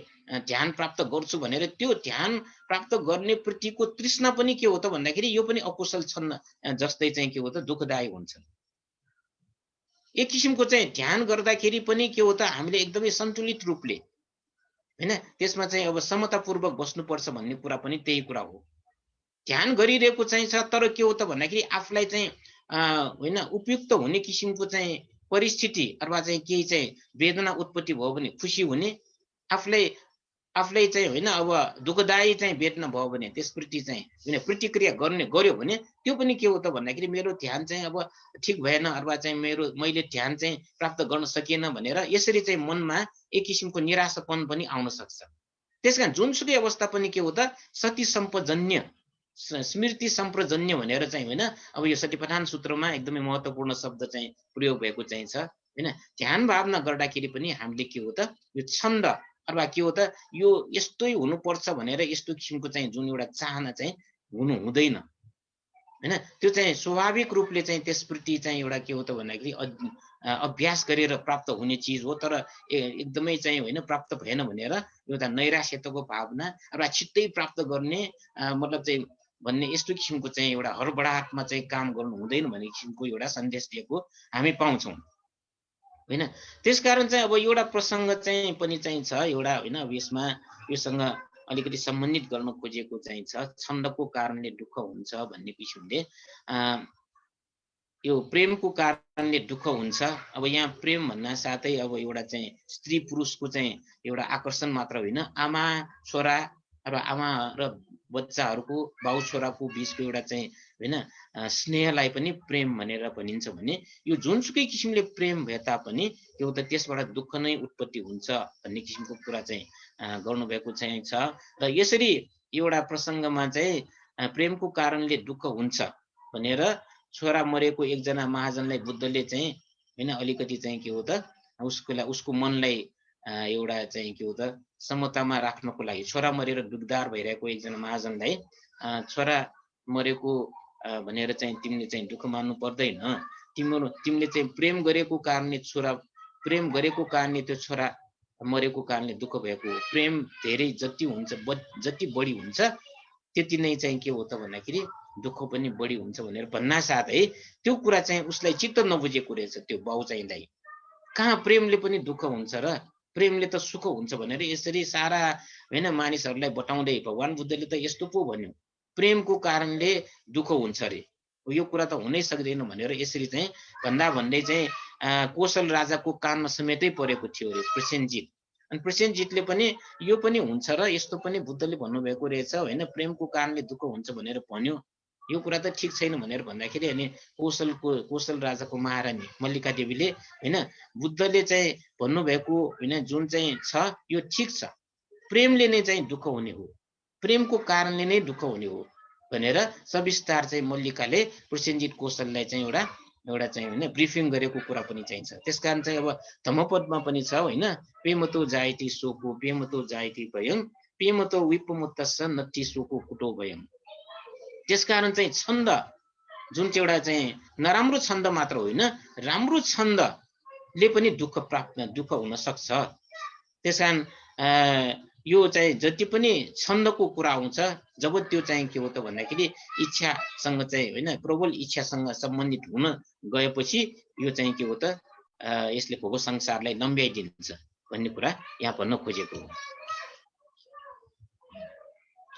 ध्यान प्राप्त गर्छु भनेर त्यो ध्यान प्राप्त गर्ने प्रतिको तृष्णा पनि के हो त भन्दाखेरि यो पनि अकुशल छन्द जस्तै चाहिँ के हो त दुःखदायी हुन्छ। एक किसिमको चाहिँ ध्यान गर्दाखेरि पनि के हो त हामीले एकदमै सन्तुलित रूपले हैन त्यसमा चाहिँ अब समतापूर्वक बस्नुपर्छ भन्ने कुरा पनि त्यही कुरा हो। ध्यान गरिरहेको चाहिँ छ तर के हो त भन्दाखेरि आफूलाई चाहिँ हैन उपयुक्त हुने किसिमको चाहिँ परिस्थिति अथवा चाहिँ केही चाहिँ वेदना उत्पत्ति भयो भने खुसी हुने, आफूलाई आफूलाई चाहिँ होइन अब दुःखदायी चाहिँ भेट्न भयो भने त्यसप्रति चाहिँ होइन प्रतिक्रिया गर्यो भने त्यो पनि के हो त भन्दाखेरि मेरो ध्यान चाहिँ अब ठिक भएन अथवा चाहिँ मैले ध्यान चाहिँ प्राप्त गर्न सकिएन भनेर यसरी चाहिँ मनमा एक किसिमको निराशापन पनि आउन सक्छ। त्यसकारण जुनसुकै अवस्था पनि के हो त सती सम्पजन्य स्मृति सम्प्रजन्य भनेर चाहिँ होइन अब यो सतिपठान सूत्रमा एकदमै महत्त्वपूर्ण शब्द चाहिँ प्रयोग भएको चाहिँ छ होइन। ध्यान भावना गर्दाखेरि पनि हामीले के हो त यो छन्द अथवा के हो त यो यस्तै हुनुपर्छ भनेर यस्तो किसिमको चाहिँ जुन एउटा चाहना चाहिँ हुनु हुँदैन होइन। त्यो चाहिँ स्वाभाविक रूपले चाहिँ त्यसप्रति चाहिँ एउटा के हो त भन्दाखेरि अभ्यास गरेर प्राप्त हुने चिज हो। तर एकदमै चाहिँ होइन प्राप्त भएन भनेर एउटा नैराश्यताको भावना अथवा छिट्टै प्राप्त गर्ने मतलब चाहिँ भन्ने यस्तो किसिमको चाहिँ एउटा हरबडाहटमा चाहिँ काम गर्नु हुँदैन भन्ने किसिमको एउटा सन्देश दिएको हामी पाउँछौँ होइन। त्यसकारण चाहिँ अब एउटा प्रसङ्ग चाहिँ पनि चाहिँ छ एउटा होइन। अब यसमा योसँग अलिकति सम्बन्धित गर्न खोजेको चाहिँ छ छन्दको कारणले दुःख हुन्छ भन्ने किसिमले। यो प्रेमको कारणले दुःख हुन्छ। अब यहाँ प्रेम भन्न साथै अब एउटा चाहिँ स्त्री पुरुषको चाहिँ एउटा आकर्षण मात्र होइन, आमा छोरा र आमा र बच्चाहरूको बाउ छोराको बिचको एउटा चाहिँ होइन स्नेहलाई पनि प्रेम भनेर भनिन्छ भने यो जुनसुकै किसिमले प्रेम भए तापनि त्यो त त्यसबाट दुःख नै उत्पत्ति हुन्छ भन्ने किसिमको कुरा चाहिँ गर्नुभएको चाहिँ छ। र यसरी एउटा प्रसङ्गमा चाहिँ प्रेमको कारणले दुःख हुन्छ भनेर छोरा मरेको एकजना महाजनलाई बुद्धले चाहिँ होइन अलिकति चाहिँ के हो त उसको मनलाई एउटा चाहिँ के हो त समतामा राख्नको लागि छोरा मरेर दुखदार भइरहेको एकजना महाजनलाई छोरा मरेको भनेर चाहिँ तिमीले चाहिँ दुःख मान्नु पर्दैन, तिमीले चाहिँ प्रेम गरेको कारणले त्यो छोरा मरेको कारणले दुःख भएको हो। प्रेम धेरै जति हुन्छ जति बढी हुन्छ त्यति नै चाहिँ के हो त भन्दाखेरि दुःख पनि बढी हुन्छ भनेर भन्ना साथै त्यो कुरा चाहिँ उसलाई चित्त नबुझेको रहेछ। त्यो बाउ चाहिँलाई कहाँ प्रेमले पनि दुःख हुन्छ र प्रेमले त सुख हुन्छ भनेर यसरी सारा होइन मानिसहरूलाई बताउँदै भगवान बुद्धले त यस्तो पो भन्यो प्रेमको कारणले दुःख हुन्छ अरे, यो कुरा त हुनै सक्दैन भनेर यसरी चाहिँ भन्दै चाहिँ कौशल राजाको कानमा समेतै परेको थियो अरे प्रसेनजित। अनि प्रसेनजितले पनि यो पनि हुन्छ र यस्तो पनि बुद्धले भन्नुभएको रहेछ होइन प्रेमको कारणले दुःख हुन्छ भनेर भन्यो, यो कुरा त ठिक छैन भनेर भन्दाखेरि अनि कौशल राजाको महारानी मल्लिका देवीले होइन बुद्धले चाहिँ भन्नुभएको होइन जुन चाहिँ छ यो ठिक छ, प्रेमले नै चाहिँ दुःख हुने हो, प्रेमको कारणले नै दुःख हुने हो भनेर सविस्तार चाहिँ मल्लिकाले प्रसेनजित कौशललाई चाहिँ एउटा चाहिँ होइन ब्रिफिङ गरेको कुरा पनि चाहिन्छ। त्यसकारण चाहिँ अब धम्मपदमा पनि छ होइन पेमतो जायति सोको पेमतो जायति भयं पेमतो विपमुत्तस्स नत्ति सोको कुटो भयं। त्यसकारण चाहिँ छन्द जुन चाहिँ एउटा चाहिँ नराम्रो छन्द मात्र होइन राम्रो छन्दले पनि दुःख हुन सक्छ। त्यसकारण यो चाहिँ जति पनि छन्दको कुरा आउँछ जब त्यो चाहिँ के हो त भन्दाखेरि इच्छासँग चाहिँ होइन प्रबल इच्छासँग सम्बन्धित हुन गएपछि यो चाहिँ के हो त यसले भोग संसारलाई लम्ब्याइदिन्छ भन्ने कुरा यहाँ भन्न खोजेको हो।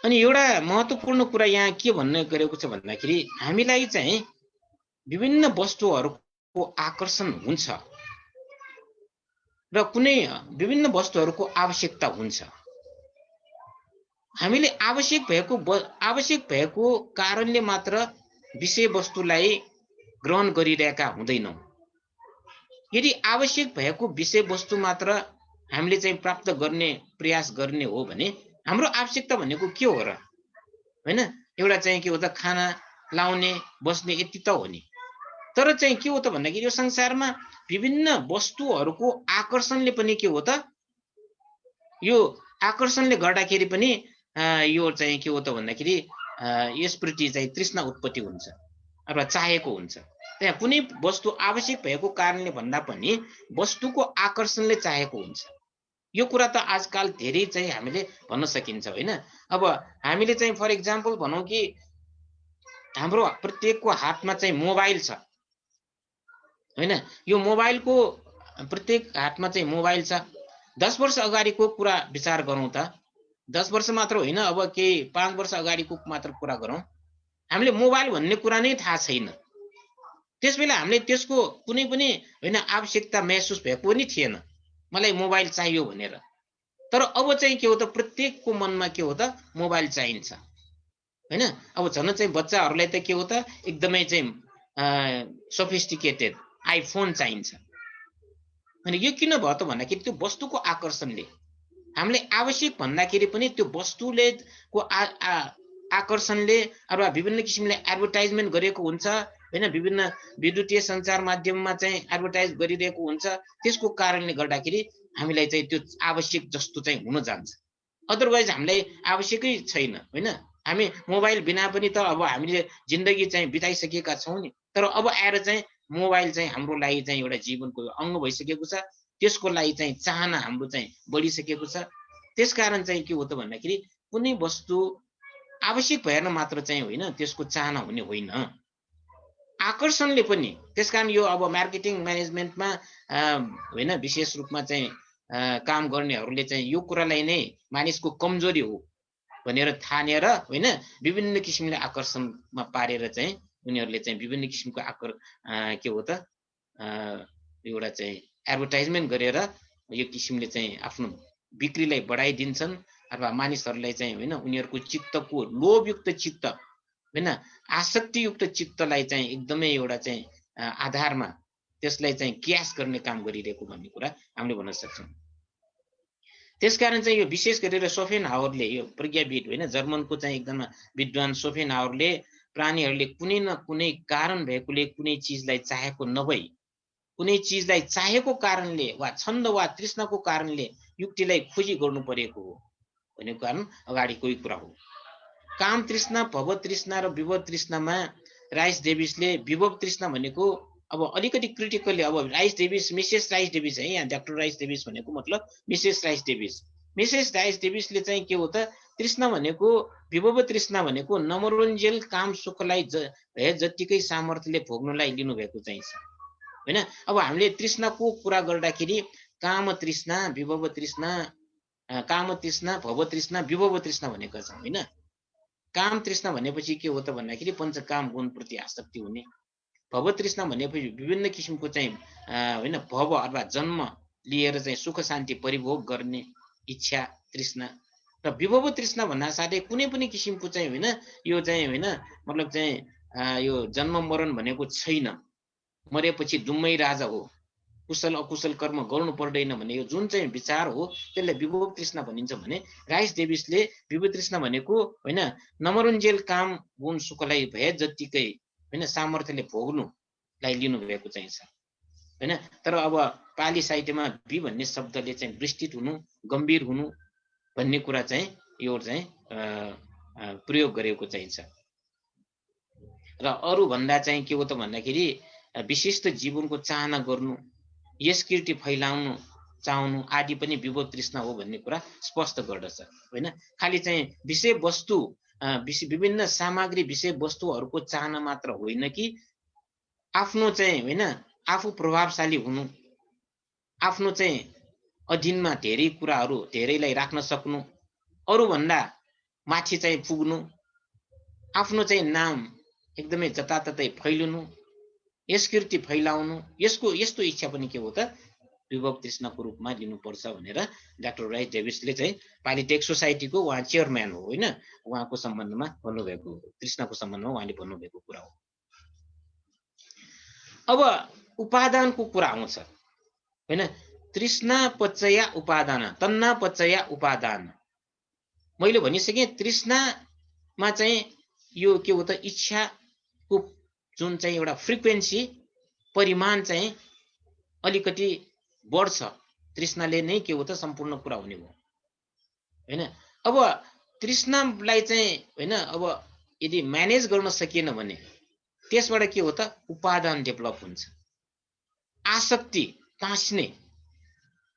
अनि एउटा महत्त्वपूर्ण कुरा यहाँ के भन्न गरेको छ भन्दाखेरि हामीलाई चाहिँ विभिन्न वस्तुहरूको आकर्षण हुन्छ र कुनै विभिन्न वस्तुहरूको आवश्यकता हुन्छ। हामीले आवश्यक भएको कारणले मात्र विषय वस्तुलाई ग्रहण गरिरहेका हुँदैनौँ। यदि आवश्यक भएको विषय वस्तु मात्र हामीले चाहिँ प्राप्त गर्ने प्रयास गर्ने हो भने हाम्रो आवश्यकता भनेको के हो र होइन एउटा चाहिँ के हो त खाना लाउने बस्ने यति त हो नि। तर चाहिँ के हो त भन्दाखेरि यो संसारमा विभिन्न वस्तुहरूको आकर्षणले पनि के हो त यो आकर्षणले गर्दाखेरि पनि यो चाहिँ के हो त भन्दाखेरि यसप्रति चाहिँ तृष्णा उत्पत्ति हुन्छ अथवा चाहेको हुन्छ। त्यहाँ कुनै वस्तु आवश्यक भएको कारणले भन्दा पनि वस्तुको आकर्षणले चाहेको हुन्छ। यो कुरा त आजकल धेरै चाहिँ हामीले भन्न सकिन्छ होइन। अब हामीले चाहिँ फर इक्जाम्पल भनौँ कि हाम्रो प्रत्येकको हातमा चाहिँ मोबाइल छ होइन, यो मोबाइलको प्रत्येक हातमा चाहिँ मोबाइल छ। 10 वर्ष अगाडिको कुरा विचार गरौँ त, 10 वर्ष मात्र होइन अब केही 5 वर्ष अगाडिको मात्र कुरा गरौँ, हामीले मोबाइल भन्ने कुरा नै थाहा छैन। त्यसबेला हामीले त्यसको कुनै पनि होइन आवश्यकता महसुस भएको पनि थिएन मलाई मोबाइल चाहियो भनेर। तर अब चाहिँ के हो त प्रत्येकको मनमा के हो त मोबाइल चाहिन्छ हैन। अब झन् चाहिँ बच्चाहरूलाई त के हो त एकदमै चाहिँ सोफिस्टिकेटेड आइफोन चाहिन्छ। अनि यो किन भयो त भन्दाखेरि त्यो वस्तुको आकर्षणले हामीले आवश्यक भन्दाखेरि पनि त्यो वस्तुले को आकर्षणले अथवा विभिन्न किसिमले एडभर्टाइजमेन्ट गरेको हुन्छ हैन, विभिन्न विद्युतीय सञ्चार माध्यममा चाहिँ एडभर्टाइज गरिरहेको हुन्छ। त्यसको कारणले गर्दाखेरि हामीलाई चाहिँ त्यो आवश्यक जस्तो चाहिँ हुन जान्छ। अदरवाइज हामीलाई आवश्यकै छैन हैन। हामी मोबाइल बिना पनि त अब हामीले जिन्दगी चाहिँ बिताइसकेका छौं नि, तर अब आएर चाहिँ मोबाइल चाहिँ हाम्रो लागि चाहिँ एउटा जीवनको अंग भइसकेको छ। त्यसको लागि चाहिँ चाहना हाम्रो चाहिँ बढिसकेको छ। त्यसकारण चाहिँ के हो त भन्दाखेरि कुनै वस्तु आवश्यक भएर मात्र चाहिँ होइन त्यसको चाहना हुने होइन, आकर्षणले पनि। त्यसकारण यो अब मार्केटिङ म्यानेजमेन्टमा होइन विशेष रूपमा चाहिँ काम गर्नेहरूले चाहिँ यो कुरालाई नै मानिसको कमजोरी हो भनेर ठानेर होइन विभिन्न किसिमले आकर्षणमा पारेर चाहिँ उनीहरूले चाहिँ विभिन्न किसिमको के हो त एउटा चाहिँ एडभर्टाइजमेन्ट गरेर यो किसिमले चाहिँ आफ्नो बिक्रीलाई बढाइदिन्छन् अथवा मानिसहरूलाई चाहिँ होइन उनीहरूको चित्तको लोभयुक्त चित्त हैन आसक्तियुक्त चित्तलाई चाहिँ एकदमै एउटा चाहिँ आधारमा त्यसलाई चाहिँ क्यास गर्ने काम गरिरहेको भन्ने कुरा हामीले भन्न सक्छौं। त्यसकारण चाहिँ यो विशेष गरेर सोफेनहावरले यो प्रज्ञाविद हैन जर्मनको चाहिँ एकदम विद्वान सोफेनहावरले प्राणीहरूले कुनै न कुनै कारण भएकोले कुनै चीजलाई चाहेको नभई कुनै चीजलाई चाहेको कारणले वा छन्द वा तृष्णाको कारणले युक्तिलाई खोजी गर्नु परेको हो भनेको कारण अगाडि कोही कुरा हो। काम तृष्णा, भव तृष्णा र विभव तृष्णामा राइस डेभिसले विभव तृष्णा भनेको अब अलिकति क्रिटिकली अब Rice Davies Mrs Rice Davies है, यहाँ डाक्टर राइस डेभिस भनेको मतलब Mrs Rice Davies. Mrs Rice डेभिसले चाहिँ के हो त तृष्णा भनेको विभव तृष्णा भनेको नमरुन्जेल काम सुखलाई भए जतिकै सामर्थ्यले भोग्नलाई लिनु भएको चाहिँ छ हैन। अब हामीले तृष्णाको कुरा गर्दाखेरि काम तृष्णा, विभव तृष्णा, काम तृष्णा, भव तृष्णा, विभव तृष्णा भनेको छ हैन। काम तृष्णा भनेपछि के हो त भन्दाखेरि पञ्चकाम गुण प्रति आसक्ति हुने। भव तृष्णा भनेपछि विभिन्न किसिमको चाहिँ हैन भव अथवा जन्म लिएर चाहिँ सुख शान्ति परिभोग गर्ने इच्छा तृष्णा। र विभव तृष्णा भन्दा साथै कुनै पनि किसिमको चाहिँ हैन यो चाहिँ हैन मतलब चाहिँ यो जन्म मरण भनेको छैन, मरेपछि दुम्मै राजा हो, कुशल अकुशल कर्म गर्नु पर्दैन भन्ने यो जुन चाहिँ विचार हो त्यसलाई विभव तृष्णा भनिन्छ भने राइस डेभिसले विभव तृष्णा भनेको हैन नमरुन्जेल काम गुण सुखलाई भए जतिकै हैन सामर्थ्यले भोग्नुलाई लिनु भएको चाहिँ छ हैन। तर अब पाली साहित्यमा वि भन्ने शब्दले चाहिँ विस्तृत हुनु, गम्भीर हुनु भन्ने कुरा चाहिँ यो चाहिँ प्रयोग गरेको चाहिँ छ। र अरु भन्दा चाहिँ के हो त भन्दाखेरि विशिष्ट जीवनको चाहना गर्नु, यशकीर्ति फैलाउनु चाहनु आदि पनि विभव तृष्णा हो भन्ने कुरा स्पष्ट गर्दछ हैन। खाली चाहिँ विषय वस्तु विभिन्न सामग्री विषय वस्तुहरूको चाहना मात्र होइन कि आफ्नो चाहिँ हैन आफू प्रभावशाली हुनु, आफ्नो चाहिँ अधीनमा धेरै कुराहरू धेरैलाई राख्न सक्नु, अरु भन्दा माथि चाहिँ पुग्नु, आफ्नो चाहिँ नाम एकदमै जताततै फैलिनु, यशकीर्ति फैलाउनु, यस्तो इच्छा पनि के हो त विभव तृष्णाको रूपमा लिनुपर्छ भनेर डाक्टर राइस डेभिसले चाहिँ पालिटेक सोसाइटीको उहाँ चेयरम्यान हो हैन, उहाँको सम्बन्धमा भन्नुभएको तृष्णाको सम्बन्धमा उहाँले भन्नुभएको कुरा हो। अब उपादानको कुरा आउँछ हैन, तृष्णा पच्चया उपादान, तन्ना पच्चया उपादान। मैले भनिसके तृष्णामा चाहिँ यो के हो त इच्छाको जुन चाहिँ एउटा फ्रिक्वेन्सी परिमाण चाहिँ अलिकति बढ्छ, तृष्णाले नै के हो त सम्पूर्ण कुरा हुने हो हैन। अब तृष्णालाई चाहिँ हैन अब यदि म्यानेज गर्न सकिएन भने त्यसबाट के हो त उपादान डेभलप हुन्छ, आसक्ति टाँस्ने।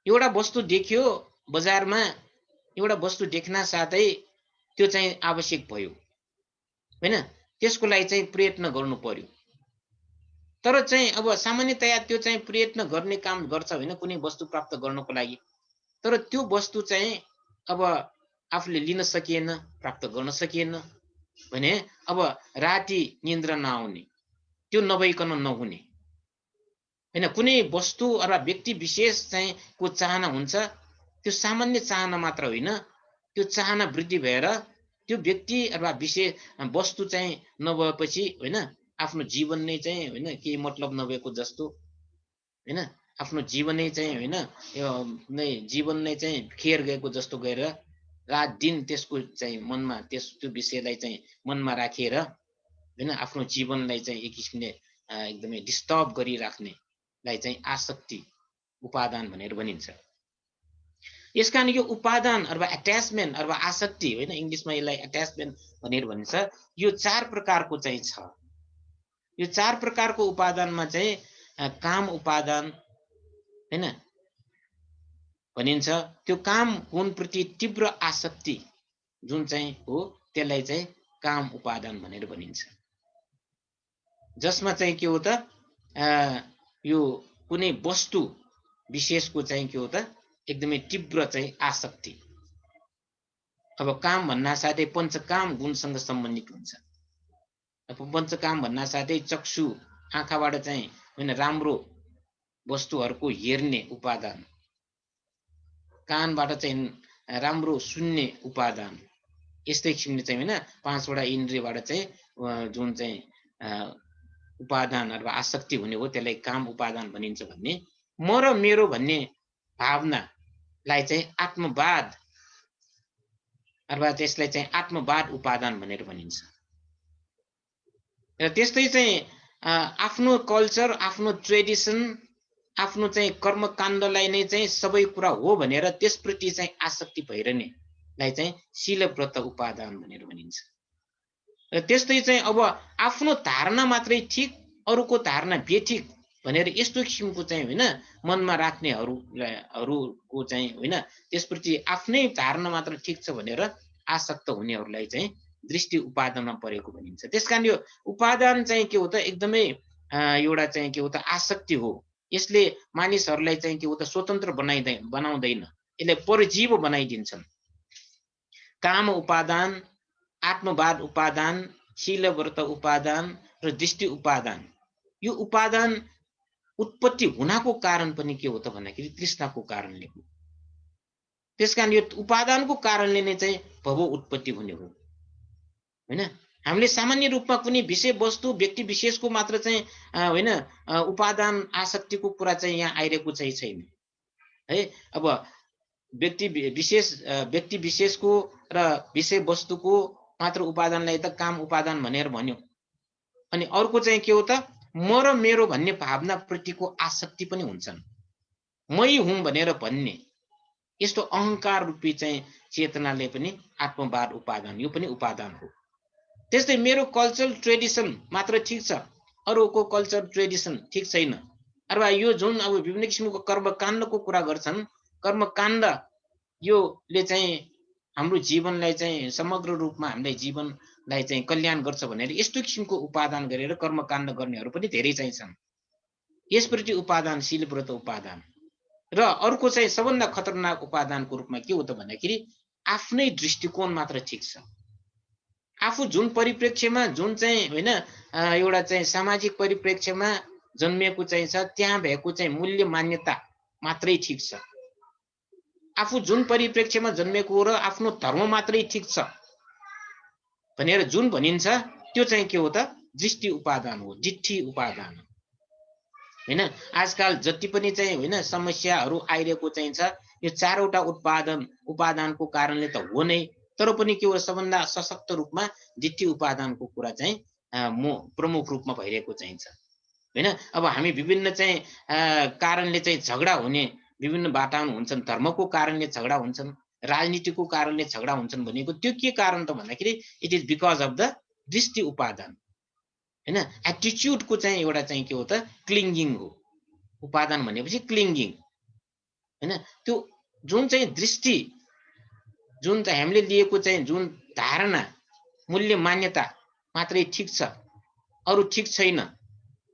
एउटा वस्तु देख्यो बजारमा, एउटा वस्तु देख्न साथै त्यो चाहिँ आवश्यक भयो हैन, त्यसको लागि चाहिँ प्रयत्न गर्नु पर्यो। तर चाहिँ अब सामान्यतया त्यो चाहिँ प्रयत्न गर्ने काम गर्छ हैन कुनै वस्तु प्राप्त गर्नको लागि, तर त्यो वस्तु चाहिँ अब आफूले लिन सकिएन, प्राप्त गर्न सकिएन भने अब राति निन्द्रा नआउने, त्यो नभइकन नहुने हैन। कुनै वस्तु अथवा व्यक्ति विशेष चाहिँ को चाहना हुन्छ, त्यो त्यो सामान्य चाहना मात्र होइन, त्यो चाहना वृद्धि भएर त्यो व्यक्ति अथवा विषय वस्तु चाहिँ नभएपछि होइन आफ्नो जीवन नै चाहिँ होइन केही मतलब नभएको जस्तो होइन आफ्नो जीवनै चाहिँ होइन जीवन नै चाहिँ खेर गएको जस्तो गरेर रात दिन त्यसको चाहिँ मनमा त्यो विषयलाई चाहिँ मनमा राखेर होइन आफ्नो जीवनलाई चाहिँ एक किसिमले एकदमै डिस्टर्ब गरिराख्नेलाई चाहिँ आसक्ति उपादान भनेर भनिन्छ। यसकारण यो उपादान अथवा एट्याचमेन्ट अथवा आसक्ति होइन इङ्ग्लिसमा यसलाई एट्याचमेन्ट भनेर भनिन्छ। यो 4 प्रकारको चाहिँ छ। यो 4 प्रकारको उपादानमा चाहिँ काम उपादान हैन भनिन्छ। त्यो काम गुणप्रति तीव्र आसक्ति जुन चाहिँ हो त्यसलाई चाहिँ काम उपादान भनेर भनिन्छ। जसमा चाहिँ के हो त यो कुनै वस्तु विशेषको चाहिँ के हो त एकदमै तीव्र चाहिँ आसक्ति। अब काम भन्ना साथै पञ्चकाम गुणसँग सम्बन्धित हुन्छ। अब पञ्चकाम भन्ना साथै चक्षु आँखाबाट चाहिँ हैन राम्रो वस्तुहरूको हेर्ने उपादान, कानबाट चाहिँ राम्रो सुन्ने उपादान, यस्तै किसिमले चाहिँ हैन 5 वटा इन्द्रियबाट चाहिँ जुन चाहिँ उपादान अथवा आसक्ति हुने हो त्यसलाई काम उपादान भनिन्छ। भन्ने म र मेरो भन्ने भावनालाई चाहिँ आत्मवाद अथवा त्यसलाई चाहिँ आत्मवाद उपादान भनेर भनिन्छ। र त्यस्तै चाहिँ आफ्नो कल्चर, आफ्नो ट्रेडिसन, आफ्नो चाहिँ कर्मकाण्डलाई नै चाहिँ सबै कुरा हो भनेर त्यसप्रति चाहिँ आसक्ति भइरहनेलाई चाहिँ शीलव्रत उपादान भनेर भनिन्छ। र त्यस्तै चाहिँ अब आफ्नो धारणा मात्रै ठिक, अरूको धारणा बेठिक भनेर यस्तो किसिमको चाहिँ होइन मनमा राख्नेहरूको चाहिँ होइन त्यसप्रति आफ्नै धारणा मात्र ठिक छ भनेर आसक्त हुनेहरूलाई चाहिँ दृष्टि उपादानमा परेको भनिन्छ। त्यसकारण यो उपादान चाहिँ के हो त एकदमै एउटा चाहिँ के हो त आसक्ति हो। यसले मानिसहरूलाई चाहिँ के हो त स्वतन्त्र बनाउँदैन, यसले परजीव बनाइदिन्छन्। काम उपादान, आत्मवाद उपादान, शीलव्रत उपादान र दृष्टि उपादान, यो उपादान उत्पत्ति हुनको कारण पनि के हो त भन्दाखेरि तृष्णाको कारणले हो। त्यसकारण यो उपादानको कारणले नै चाहिँ भव उत्पत्ति हुने हो हैन। हामीले सामान्य रूपमा कुनै विषय वस्तु व्यक्ति विशेषको मात्र चाहिँ हैन उपादान आसक्तिको कुरा चाहिँ यहाँ आइरहेको चाहिँ छैन है। अब व्यक्ति विशेषको र विषय वस्तुको मात्र उपादानलाई त काम उपादान भनेर भन्यो। अनि अर्को चाहिँ के हो त म र मेरो भन्ने भावना प्रतिको आसक्ति पनि हुन्छन्। मै हुँ भनेर भन्ने यस्तो अहंकार रूपी चाहिँ चेतनाले पनि आत्मवाद उपादान, यो पनि उपादान हो। त्यस्तै मेरो कल्चरल ट्रेडिसन मात्र ठिक छ, अरूको कल्चर ट्रेडिसन ठिक छैन, अथवा यो जुन अब विभिन्न किसिमको कर्मकाण्डको कुरा गर्छन्, कर्मकाण्ड योले चाहिँ हाम्रो जीवनलाई चाहिँ समग्र रूपमा हामीलाई जीवनलाई चाहिँ कल्याण गर्छ भनेर यस्तो किसिमको उपादान गरेर कर्मकाण्ड गर्नेहरू पनि धेरै चाहिँ छन्। यसप्रति उपादान शीलव्रत उपादान। र अर्को चाहिँ सबभन्दा खतरनाक उपादानको रूपमा के हो त भन्दाखेरि आफ्नै दृष्टिकोण मात्र ठिक छ। आफू जुन परिप्रेक्ष्यमा जुन चाहिँ होइन एउटा चाहिँ सामाजिक परिप्रेक्ष्यमा जन्मिएको चाहिँ छ त्यहाँ भएको चाहिँ मूल्य मान्यता मात्रै ठिक छ। आफू जुन परिप्रेक्ष्यमा जन्मेको हो र आफ्नो धर्म मात्रै ठिक छ भनेर जुन भनिन्छ त्यो चाहिँ के हो त दृष्टि उपादान हो, जिट्ठी उपादान हैन। आजकल जति पनि चाहिँ होइन समस्याहरू आइरहेको चाहिँ छ यो 4 वटा उपादानको कारणले त हो नै, तर पनि के हो सबभन्दा सशक्त रूपमा जिट्ठी उपादानको कुरा चाहिँ प्रमुख रूपमा भइरहेको चाहिँ छ हैन। अब हामी विभिन्न चाहिँ कारणले चाहिँ झगडा हुने विभिन्न वातावरण हुन्छन्, धर्मको कारणले झगडा हुन्छन्, राजनीतिको कारणले झगडा हुन्छन् भनेको त्यो के कारण त भन्दाखेरि it is because of the दृष्टि उपादान हैन। एटिट्युडको चाहिँ एउटा चाहिँ के हो त क्लिङ्गिङ हो। उपादान भनेपछि क्लिङ्गिङ हैन। त्यो जुन चाहिँ दृष्टि, जुन चाहिँ हामीले लिएको चाहिँ जुन धारणा, मूल्य मान्यता मात्रै ठिक छ अरू ठिक छैन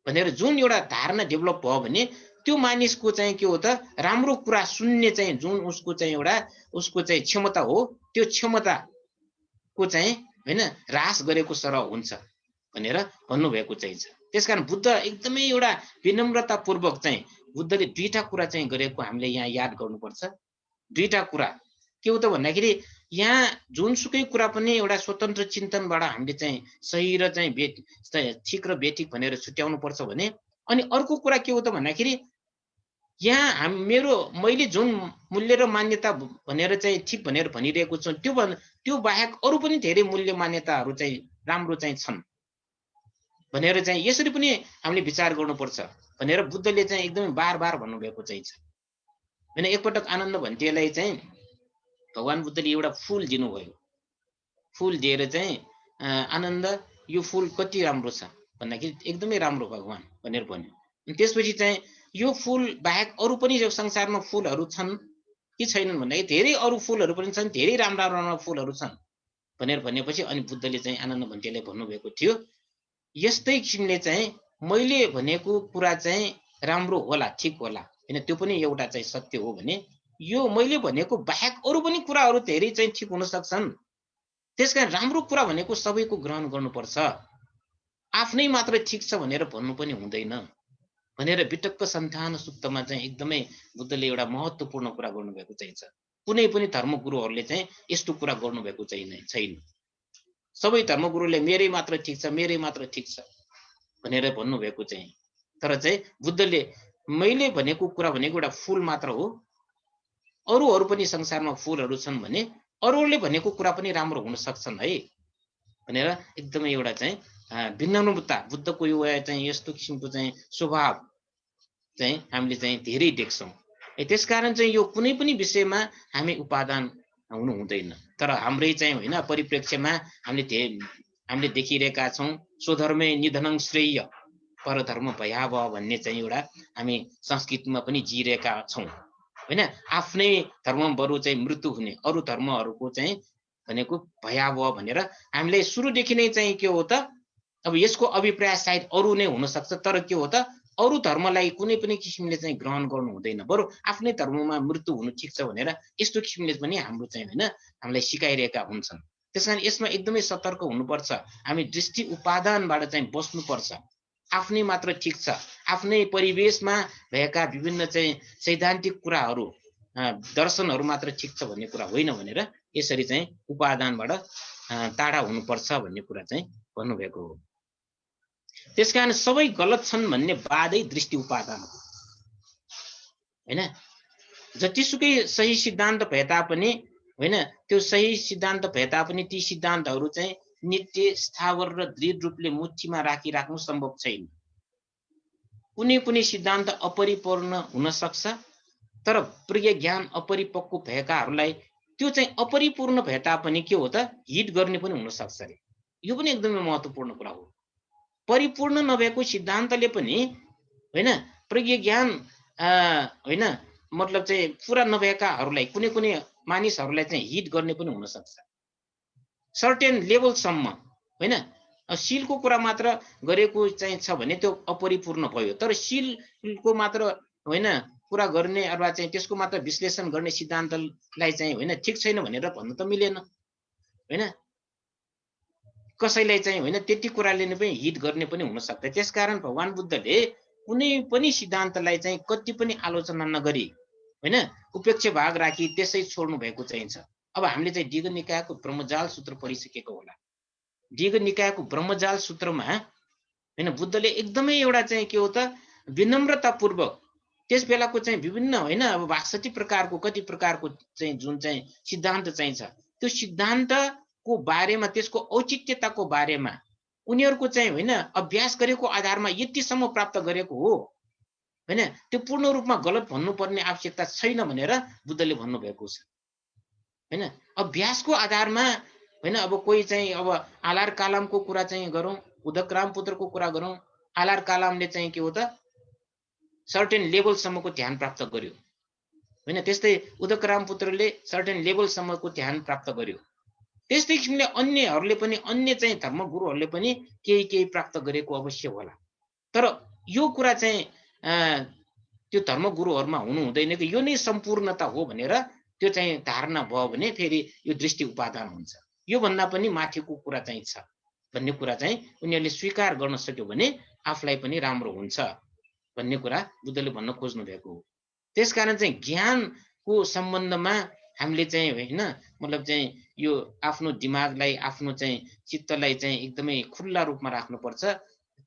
भनेर जुन एउटा धारणा डेभलप भयो भने त्यो मानिसको चाहिँ के हो त राम्रो कुरा सुन्ने चाहिँ जुन उसको चाहिँ एउटा उसको चाहिँ क्षमता हो त्यो क्षमताको चाहिँ हैन ह्रास गरेको सरह हुन्छ भनेर भन्नुभएको चाहिँ छ। त्यसकारण बुद्ध एकदमै एउटा विनम्रतापूर्वक चाहिँ बुद्धले 2टा कुरा चाहिँ गरेको हामीले यहाँ याद गर्नुपर्छ। दुईटा कुरा के हो त भन्दाखेरि यहाँ जुनसुकै कुरा पनि एउटा स्वतन्त्र चिन्तनबाट हामीले चाहिँ सही र चाहिँ ठिक र बेठिक भनेर छुट्याउनु पर्छ भने अनि अर्को कुरा के हो त भन्दाखेरि यहाँ मैले जुन मूल्य र मान्यता भनेर चाहिँ ठिक भनेर भनिरहेको छु त्यो बाहेक अरू पनि धेरै मूल्य मान्यताहरू चाहिँ राम्रो चाहिँ छन् भनेर चाहिँ यसरी पनि हामीले विचार गर्नुपर्छ भनेर बुद्धले चाहिँ एकदमै बार बार भन्नुभएको चाहिँ छ हैन। एकपटक आनन्द भन्टेलाई चाहिँ भगवान बुद्धले एउटा फूल दिनुभयो, फूल दिएर चाहिँ आनन्द यो फूल कति राम्रो छ भन्दाखेरि एकदमै राम्रो भगवान भनेर भन्यो। अनि त्यसपछि चाहिँ यो फूल बाहेक अरू पनि यो संसारमा फूलहरू छन् कि छैनन् भन्दाखेरि धेरै अरू फूलहरू पनि छन्, धेरै राम्रा राम्रा फूलहरू छन् भनेर भनेपछि अनि बुद्धले चाहिँ आनन्द भन्टेलाई भन्नुभएको थियो यस्तै किसिमले चाहिँ मैले भनेको कुरा चाहिँ राम्रो होला, ठिक होला हैन, त्यो पनि एउटा चाहिँ सत्य हो भने यो मैले भनेको बाहेक अरू पनि कुराहरू धेरै चाहिँ ठिक हुन सक्छन्। त्यसकारण राम्रो कुरा भनेको सबैको ग्रहण गर्नुपर्छ, आफ्नै मात्र ठिक छ भनेर भन्नु पनि हुँदैन भनेर विटक्क सन्तान सुक्तमा चाहिँ एकदमै बुद्धले एउटा महत्त्वपूर्ण कुरा गर्नुभएको चाहिँ छ। कुनै पनि धर्मगुरुहरूले चाहिँ यस्तो कुरा गर्नुभएको चाहिँ छैन। सबै धर्मगुरुले मेरै मात्र ठिक छ, मेरै मात्र ठिक छ भनेर भन्नुभएको चाहिँ, तर चाहिँ बुद्धले मैले भनेको कुरा भनेको एउटा फूल मात्र हो, अरूहरू पनि संसारमा फूलहरू छन् भने अरूले भनेको कुरा पनि राम्रो हुन सक्छन् है भनेर एकदमै एउटा चाहिँ भिन्नता बुद्धको यो चाहिँ यस्तो किसिमको चाहिँ स्वभाव चाहिँ हामीले चाहिँ धेरै देख्छौँ। त्यसकारण चाहिँ यो कुनै पनि विषयमा हामी उपादान हुनु हुँदैन, तर हाम्रै चाहिँ होइन परिप्रेक्ष्यमा हामीले देखिरहेका छौँ स्वधर्मे निधनं श्रेय परधर्म भयावह भन्ने चाहिँ एउटा हामी संस्कृतिमा पनि जिरहेका छौँ हैन। आफ्नै धर्म बरु चाहिँ मृत्यु हुने, अरू धर्महरूको चाहिँ भनेको भयावह भनेर हामीले सुरुदेखि नै चाहिँ के हो त अब यसको अभिप्राय सायद अरू नै हुन सक्छ, तर के हो त अरू धर्मलाई कुनै पनि किसिमले चाहिँ ग्रहण गर्नु हुँदैन, बरु आफ्नै धर्ममा मृत्यु हुनु ठिक छ भनेर यस्तो किसिमले पनि हाम्रो चाहिँ हैन हामीलाई सिकाइरहेका हुन्छन्। त्यसकारण यसमा एकदमै सतर्क हुनुपर्छ, हामी दृष्टि उपादानबाट चाहिँ बस्नुपर्छ। आफ्नै मात्र ठिक छ, आफ्नै परिवेशमा भएका विभिन्न चाहिँ सैद्धान्तिक कुराहरू दर्शनहरू मात्र ठिक छ भन्ने कुरा होइन भनेर यसरी चाहिँ उपादानबाट टाढा हुनुपर्छ भन्ने कुरा चाहिँ भन्नुभएको हो। त्यसकारण सबै गलत छन् भन्ने बादै दृष्टि उपादान हो हैन। जतिसुकै सही सिद्धान्त भए तापनि होइन, त्यो सही सिद्धान्त भए तापनि ती सिद्धान्तहरू चाहिँ नित्य स्थावर र दृढ रूपले मुठीमा राख्नु सम्भव छैन। कुनै कुनै सिद्धान्त अपरिपूर्ण हुन सक्छ, तर प्रिय ज्ञान अपरिपक्व भएकाहरूलाई त्यो चाहिँ अपरिपूर्ण भए तापनि के हो त हिट गर्ने पनि हुन सक्छ रे। यो पनि एकदमै महत्त्वपूर्ण कुरा हो। परिपूर्ण नभएको सिद्धान्तले पनि होइन प्रज्ञ ज्ञान होइन मतलब चाहिँ पुरा नभएकाहरूलाई कुनै कुनै मानिसहरूलाई चाहिँ हिट गर्ने पनि हुन सक्छ सर्टेन लेभलसम्म होइन। सिलको कुरा मात्र गरेको चाहिँ छ भने त्यो अपरिपूर्ण भयो, तर सिलको मात्र होइन कुरा गर्ने अथवा चाहिँ त्यसको मात्र विश्लेषण गर्ने सिद्धान्तलाई चाहिँ होइन ठिक छैन भनेर भन्नु त मिलेन होइन। कसैलाई चाहिँ होइन त्यति कुराले नै पनि हिट गर्ने पनि हुन सक्छ। त्यसकारण भगवान बुद्धले कुनै पनि सिद्धान्तलाई चाहिँ कति पनि आलोचना नगरी होइन उपेक्षा भाग राखी त्यसै छोड्नु भएको चाहिँ छ। अब हामीले चाहिँ दीर्घ निकायको ब्रह्मजाल सूत्र पढिसकेको होला। दीर्घ निकायको ब्रह्मजाल सूत्रमा होइन बुद्धले एकदमै एउटा चाहिँ के हो त विनम्रतापूर्वक त्यस बेलाको चाहिँ विभिन्न होइन अब 62 प्रकारको कति प्रकारको चाहिँ जुन चाहिँ सिद्धान्त चाहिँ छ त्यो सिद्धान्तको बारेमा त्यसको औचित्यताको बारेमा उनीहरूको चाहिँ होइन अभ्यास गरेको आधारमा यतिसम्म प्राप्त गरेको हो हैन। त्यो पूर्ण रूपमा गलत भन्नुपर्ने आवश्यकता छैन भनेर बुद्धले भन्नुभएको छ हैन। अभ्यासको आधारमा हैन अब कोही चाहिँ अब आलार कालामको कुरा चाहिँ गरौँ, उदकराम पुत्रको कुरा गरौँ। आलार कालामले चाहिँ के हो त सर्टेन लेभलसम्मको ध्यान प्राप्त गर्यो हैन, त्यस्तै उदकराम पुत्रले सर्टेन लेभलसम्मको ध्यान प्राप्त गर्यो। त्यस्तै किसिमले अन्यहरूले पनि अन्य चाहिँ धर्मगुरुहरूले पनि केही प्राप्त गरेको अवश्य होला, तर यो कुरा चाहिँ त्यो धर्मगुरुहरूमा हुनु हुँदैन कि यो नै सम्पूर्णता हो भनेर त्यो चाहिँ धारणा भयो भने फेरि यो दृष्टि उपादान हुन्छ। यो भन्दा पनि माथिको कुरा चाहिँ छ भन्ने कुरा चाहिँ उनीहरूले स्वीकार गर्न सक्यो भने आफूलाई पनि राम्रो हुन्छ भन्ने कुरा बुद्धले भन्न खोज्नु भएको हो। त्यसकारण चाहिँ ज्ञान को सम्बन्धमा हामीले चाहिँ होइन मतलब चाहिँ यो आफ्नो दिमागलाई आफ्नो चाहिँ चित्तलाई चाहिँ एकदमै खुल्ला रूपमा राख्नुपर्छ।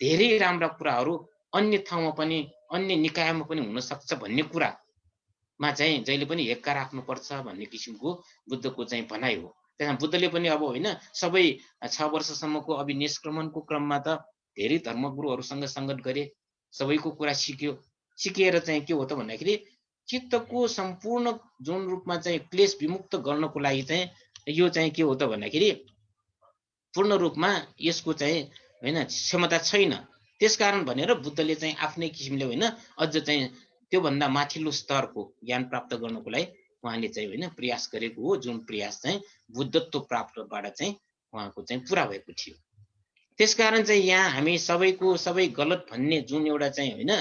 धेरै राम्रा कुराहरू अन्य ठाउँमा पनि अन्य निकायमा पनि हुन सक्छ भन्ने कुरामा चाहिँ जहिले पनि हेक्का राख्नुपर्छ भन्ने किसिमको बुद्धको चाहिँ भनाइ हो। त्यसमा बुद्धले पनि अब होइन सबै 6 वर्षसम्मको अभिनिष्क्रमणको क्रममा त धेरै धर्मगुरुहरूसँग सङ्गत गरे, सबैको कुरा सिक्यो। सिकेर चाहिँ के हो त भन्दाखेरि चित्तको सम्पूर्ण जुन रूपमा चाहिँ क्लेश विमुक्त गर्नको लागि चाहिँ यो चाहिँ के हो त भन्दाखेरि पूर्ण रूपमा यसको चाहिँ होइन क्षमता छैन। त्यसकारण भनेर बुद्धले चाहिँ आफ्नै किसिमले होइन अझ चाहिँ त्योभन्दा माथिल्लो स्तरको ज्ञान प्राप्त गर्नको लागि उहाँले चाहिँ होइन प्रयास गरेको हो, जुन प्रयास चाहिँ बुद्धत्व प्राप्तबाट चाहिँ उहाँको चाहिँ पुरा भएको थियो। त्यसकारण चाहिँ यहाँ हामी सबैको सबै गलत भन्ने जुन एउटा चाहिँ होइन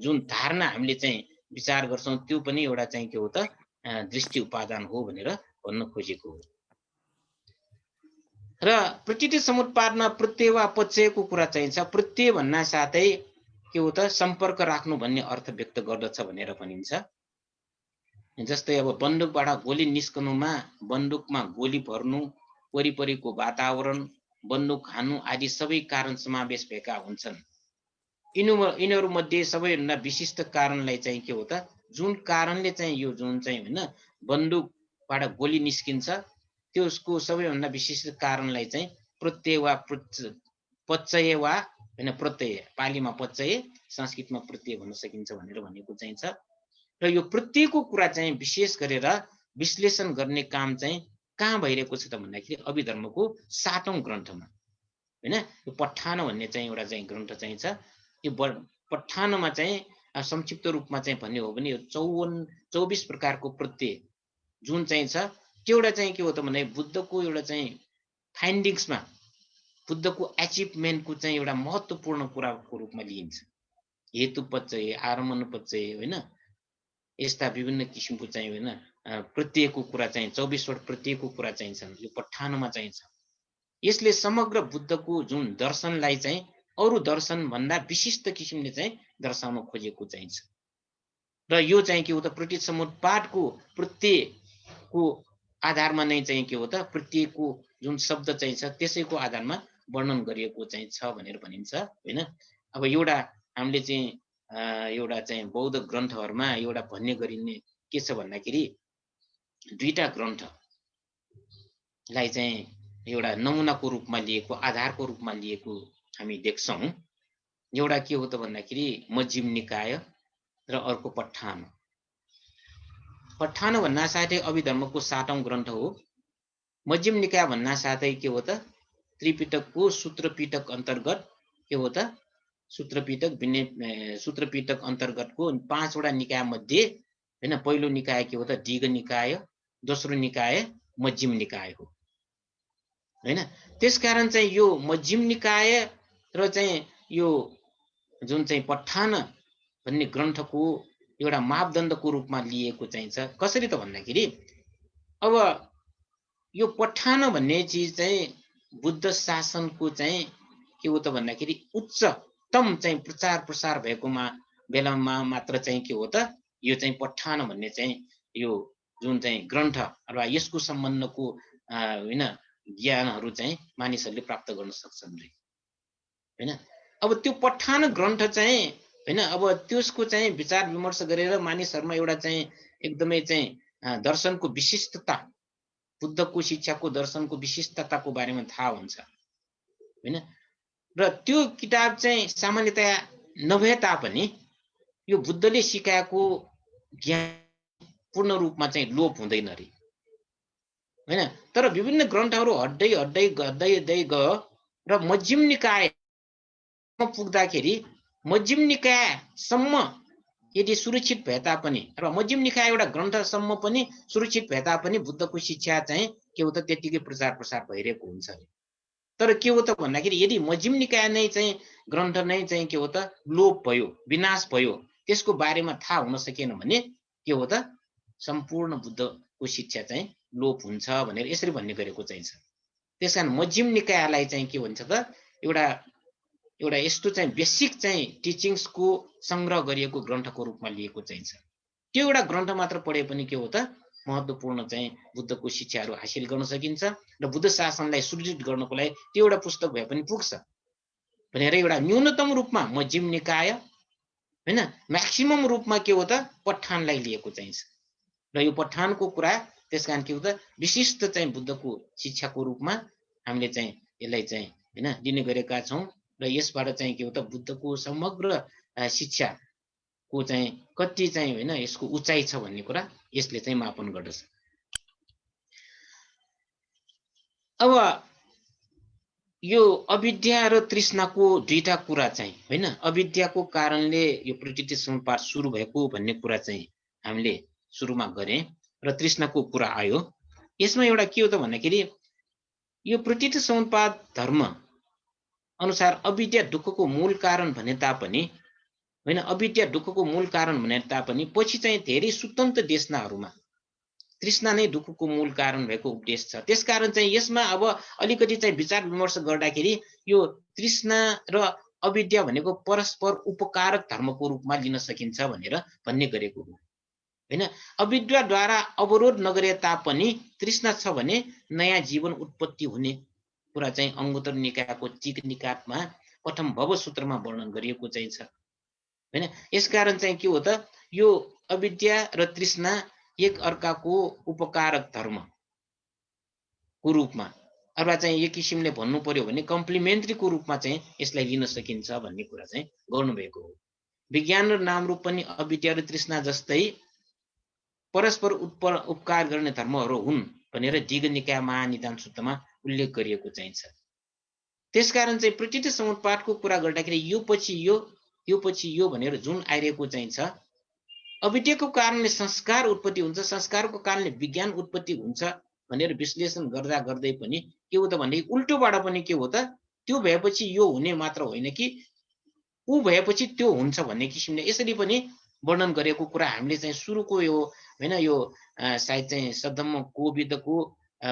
जुन धारणा हामीले चाहिँ विचार गर्छौँ त्यो पनि एउटा चाहिँ के हो त दृष्टि उपादान हो भनेर भन्न खोजेको हो। र प्रकृति समुत्पादमा प्रत्यय वा पच्चयको कुरा चाहिन्छ। प्रत्यय भन्ना साथै के हो त सम्पर्क राख्नु भन्ने अर्थ व्यक्त गर्दछ भनेर भनिन्छ। जस्तै अब बन्दुकबाट गोली निस्कनुमा बन्दुकमा गोली भर्नु, वरिपरिको वातावरण, बन्दुक हान्नु आदि सबै कारण समावेश भएका हुन्छन्। यिनीहरू मध्ये सबैभन्दा विशिष्ट कारणलाई चाहिँ के हो त जुन कारणले चाहिँ यो जुन चाहिँ होइन बन्दुकबाट गोली निस्किन्छ त्यसको सबैभन्दा विशिष्ट कारणलाई चाहिँ प्रत्यय वा पच्चय वा होइन प्रत्यय, पालीमा पच्चय संस्कृतमा प्रत्यय भन्न सकिन्छ भनेर भनेको चाहिन्छ। र यो प्रत्ययको कुरा चाहिँ विशेष गरेर विश्लेषण गर्ने काम चाहिँ कहाँ भइरहेको छ त भन्दाखेरि अभिधर्मको 7औं ग्रन्थमा होइन यो पठान भन्ने चाहिँ एउटा चाहिँ ग्रन्थ चाहिन्छ। यो पठानमा चाहिँ संक्षिप्त रूपमा चाहिँ भन्ने हो भने यो 24 प्रकारको प्रत्यय जुन चाहिँ छ त्यो एउटा चाहिँ के हो त भने बुद्धको एउटा चाहिँ फाइन्डिङ्समा बुद्धको एचिभमेन्टको चाहिँ एउटा महत्त्वपूर्ण कुराको रूपमा लिइन्छ। हेतु पच्चय, आरम्भन पच्चय होइन यस्ता विभिन्न किसिमको चाहिँ होइन प्रत्ययको कुरा चाहिँ 24वटा प्रत्ययको कुरा चाहिन्छ यो पठानमा चाहिन्छ। यसले समग्र बुद्धको जुन दर्शनलाई चाहिँ अरू दर्शन भन्दा विशिष्ट किसिमले चाहिँ दर्शाउन खोजेको चाहिन्छ। र यो चाहिँ के हो त प्रकृति समुत्पादको प्रत्ययको आधारमा नै चाहिँ के हो त प्रत्ययको जुन शब्द चाहिन्छ त्यसैको आधारमा वर्णन गरिएको चाहिँ छ भनेर भनिन्छ होइन। अब एउटा हामीले चाहिँ एउटा चाहिँ बौद्ध ग्रन्थहरूमा एउटा भन्ने गरिने के छ भन्दाखेरि दुईटा ग्रन्थलाई चाहिँ एउटा नमुनाको रूपमा लिएको आधारको रूपमा लिएको हामी देख्छौँ। एउटा के हो त भन्दाखेरि मज्जिम निकाय र अर्को पठान। पठान भन्ना साथै अभिधर्मको 7औं ग्रन्थ हो। मज्जिम निकाय भन्ना साथै के हो त त्रिपिटकको सूत्रपिटक अन्तर्गत के हो त सूत्रपिटक अन्तर्गतको 5वटा निकाय मध्ये होइन पहिलो निकाय के हो त दीघ निकाय, दोस्रो निकाय मज्जिम निकाय हो होइन। त्यसकारण चाहिँ यो मज्जिम निकाय र चाहिँ यो जुन चाहिँ पठान भन्ने ग्रन्थको एउटा मापदण्डको रूपमा लिएको चाहिन्छ। कसरी त भन्दाखेरि अब यो पठान भन्ने चिज चाहिँ बुद्ध शासनको चाहिँ के हो त भन्दाखेरि उच्चतम चाहिँ प्रचार प्रसार भएकोमा बेलामा मात्र चाहिँ के हो त यो चाहिँ पठान भन्ने चाहिँ यो जुन चाहिँ ग्रन्थ अथवा यसको सम्बन्धको होइन ज्ञानहरू चाहिँ मानिसहरूले प्राप्त गर्न सक्छन् होइन। अब त्यो पठान ग्रन्थ चाहिँ होइन अब त्यसको चाहिँ विचार विमर्श गरेर मानिसहरूमा एउटा चाहिँ एकदमै चाहिँ दर्शनको विशिष्टता बुद्धको शिक्षाको दर्शनको विशिष्टताको बारेमा थाहा हुन्छ होइन। र त्यो किताब चाहिँ सामान्यतया नभए तापनि यो बुद्धले सिकाएको ज्ञान पूर्ण रूपमा चाहिँ लोप हुँदैन रे होइन। तर विभिन्न ग्रन्थहरू हट्दै हट्दै गर्दै गयो र मज्जिम निकायमा पुग्दाखेरि मज्जिम निकायसम्म यदि सुरक्षित भए तापनि अथवा मज्जिम निकाय एउटा ग्रन्थसम्म पनि सुरक्षित भए तापनि बुद्धको शिक्षा चाहिँ के हो त त्यतिकै प्रचार प्रसार भइरहेको हुन्छ। तर के हो त भन्दाखेरि यदि मज्जिम निकाय नै चाहिँ ग्रन्थ नै चाहिँ के हो त लोप भयो, विनाश भयो, त्यसको बारेमा थाहा हुन सकेन भने के हो त सम्पूर्ण बुद्धको शिक्षा चाहिँ लोप हुन्छ भनेर यसरी भन्ने गरेको चाहिन्छ। त्यसकारण मज्जिम निकायलाई चाहिँ के भन्छ त एउटा यस्तो चाहिँ बेसिक चाहिँ टिचिङ्सको सङ्ग्रह गरिएको ग्रन्थको रूपमा लिएको चाहिन्छ। त्यो एउटा ग्रन्थ मात्र पढे पनि के हो त महत्त्वपूर्ण चाहिँ बुद्धको शिक्षाहरू हासिल गर्न सकिन्छ र बुद्ध शासनलाई सुदृढ गर्नको लागि त्यो एउटा पुस्तक भए पनि पुग्छ भनेर एउटा न्यूनतम रूपमा मध्यम निकाय हैन म्याक्सिमम रूपमा के हो त पठानलाई लिएको चाहिन्छ र यो पठानको कुरा त्यसकारण के हो त विशिष्ट चाहिँ बुद्धको शिक्षाको रूपमा हामीले चाहिँ यसलाई चाहिँ हैन दिने गरेका छौं र यसबाट चाहिँ के हो त बुद्धको समग्र शिक्षाको चाहिँ कति चाहिँ हैन यसको उचाइ छ भन्ने कुरा यसले चाहिँ मापन गर्दछ। अब यो अविद्या र तृष्णाको दुईटा कुरा चाहिँ हैन अविद्याको कारणले यो प्रतीति समुत्पाद सुरु भएको भन्ने कुरा चाहिँ हामीले सुरुमा गरे र तृष्णाको कुरा आयो। यसमा एउटा के हो त भन्दाखेरि यो प्रतीति समुत्पाद धर्म अनुसार अविद्या दुःखको मूल कारण भने तापनि हैन अविद्या दुःखको मूल कारण भने तापनि पछि चाहिँ धेरै स्वतन्त्र देशनाहरूमा तृष्णा नै दुःखको मूल कारण भएको उपदेश छ। त्यसकारण चाहिँ यसमा अब अलिकति चाहिँ विचार विमर्श गर्दाखेरि यो तृष्णा र अविद्या भनेको परस्पर उपकारक धर्मको रूपमा लिन सकिन्छ भनेर भन्ने गरेको हो हैन। अविद्याद्वारा अवरोध नगरे तापनि तृष्णा छ भने नयाँ जीवन उत्पत्ति हुने कुरा चाहिँ अङ्गुत्तर निकायको चिक निकातमा प्रथम भव सूत्रमा वर्णन गरिएको चाहिँ छ हैन। यसकारण चाहिँ के हो त यो अविद्या र तृष्णा एक अर्काको उपकारक धर्मको रूपमा अथवा चाहिँ एक किसिमले भन्नु पर्यो भने कम्प्लिमेन्ट्रीको रूपमा चाहिँ यसलाई लिन सकिन्छ भन्ने कुरा चाहिँ गर्नुभएको हो। विज्ञान र नामरूप पनि अविद्या र तृष्णा जस्तै परस्पर उपकार गर्ने धर्महरू हुन् भनेर दिग निकाय महानिदान सूत्रमा उल्लेख गरिएको चाहिँ छ। त्यसकारण चाहिँ प्रतीति समुत्पादको कुरा गर्दाखेरि यो पछि यो भनेर जुन आइरहेको चाहिँ छ अविद्याको कारणले संस्कार उत्पत्ति हुन्छ संस्कारको कारणले विज्ञान उत्पत्ति हुन्छ भनेर विश्लेषण गर्दा गर्दै पनि के हो त भन्दै उल्टोबाट पनि के हो त त्यो भएपछि यो हुने मात्र होइन कि ऊ भएपछि त्यो हुन्छ भन्ने किसिमले यसरी पनि वर्णन गरेको कुरा हामीले चाहिँ सुरुको यो हैन यो सायद चाहिँ सद्धम्म कोविदको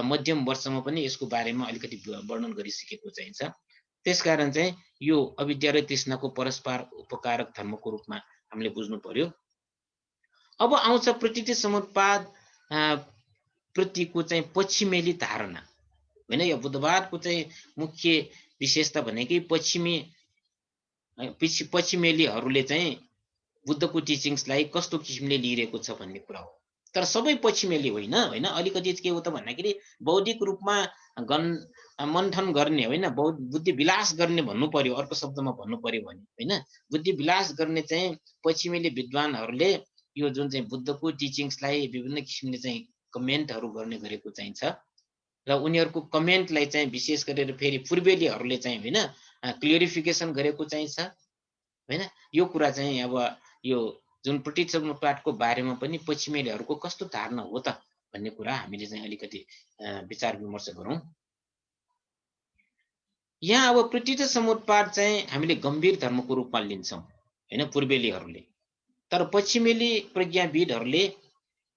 मध्यम वर्षमा पनि यसको बारेमा अलिकति वर्णन गरिसकेको चाहिँ छ। त्यसकारण चाहिँ यो अविद्या र तृष्णाको परस्पर उपकारक धर्मको रूपमा हामीले बुझ्नु पर्यो। अब आउँछ प्रतीति समुत्पाद प्रतिको चाहिँ पश्चिमेली धारणा हैन। यो बुद्धवादको चाहिँ मुख्य विशेषता भनेकै पश्चिमेलीहरूले चाहिँ बुद्धको टिचिङ्सलाई कस्तो किसिमले लिइरहेको छ भन्ने कुरा हो। तर सबै पश्चिमेली होइन हैन अलिकति के हो त भन्दाखेरि बौद्धिक रूपमा मन्थन गर्ने हैन बुद्धि विलास गर्ने भन्नु पर्यो अर्को शब्दमा भन्नु पर्यो भने हैन बुद्धि विलास गर्ने चाहिँ पश्चिमेली विद्वानहरूले यो जुन चाहिँ बुद्धको टिचिङ्सलाई विभिन्न किसिमले चाहिँ कमेन्टहरू गर्ने गरेको चाहिँ छ र उनीहरूको कमेन्टलाई चाहिँ विशेष गरेर फेरि पूर्वेलीहरूले चाहिँ हैन क्लियरिफिकेसन गरेको चाहिँ छ हैन। यो कुरा चाहिँ अब यो जुन प्रतीति समुत्पादको बारेमा पनि पश्चिमेलीहरूको कस्तो धारणा हो त भन्ने कुरा हामीले चाहिँ अलिकति विचार विमर्श गरौँ। यहाँ अब प्रतीति समुत्पाद चाहिँ हामीले गम्भीर धर्मको रूपमा लिन्छौँ हैन पूर्वेलीहरूले। तर पश्चिमेली प्रज्ञाविदहरूले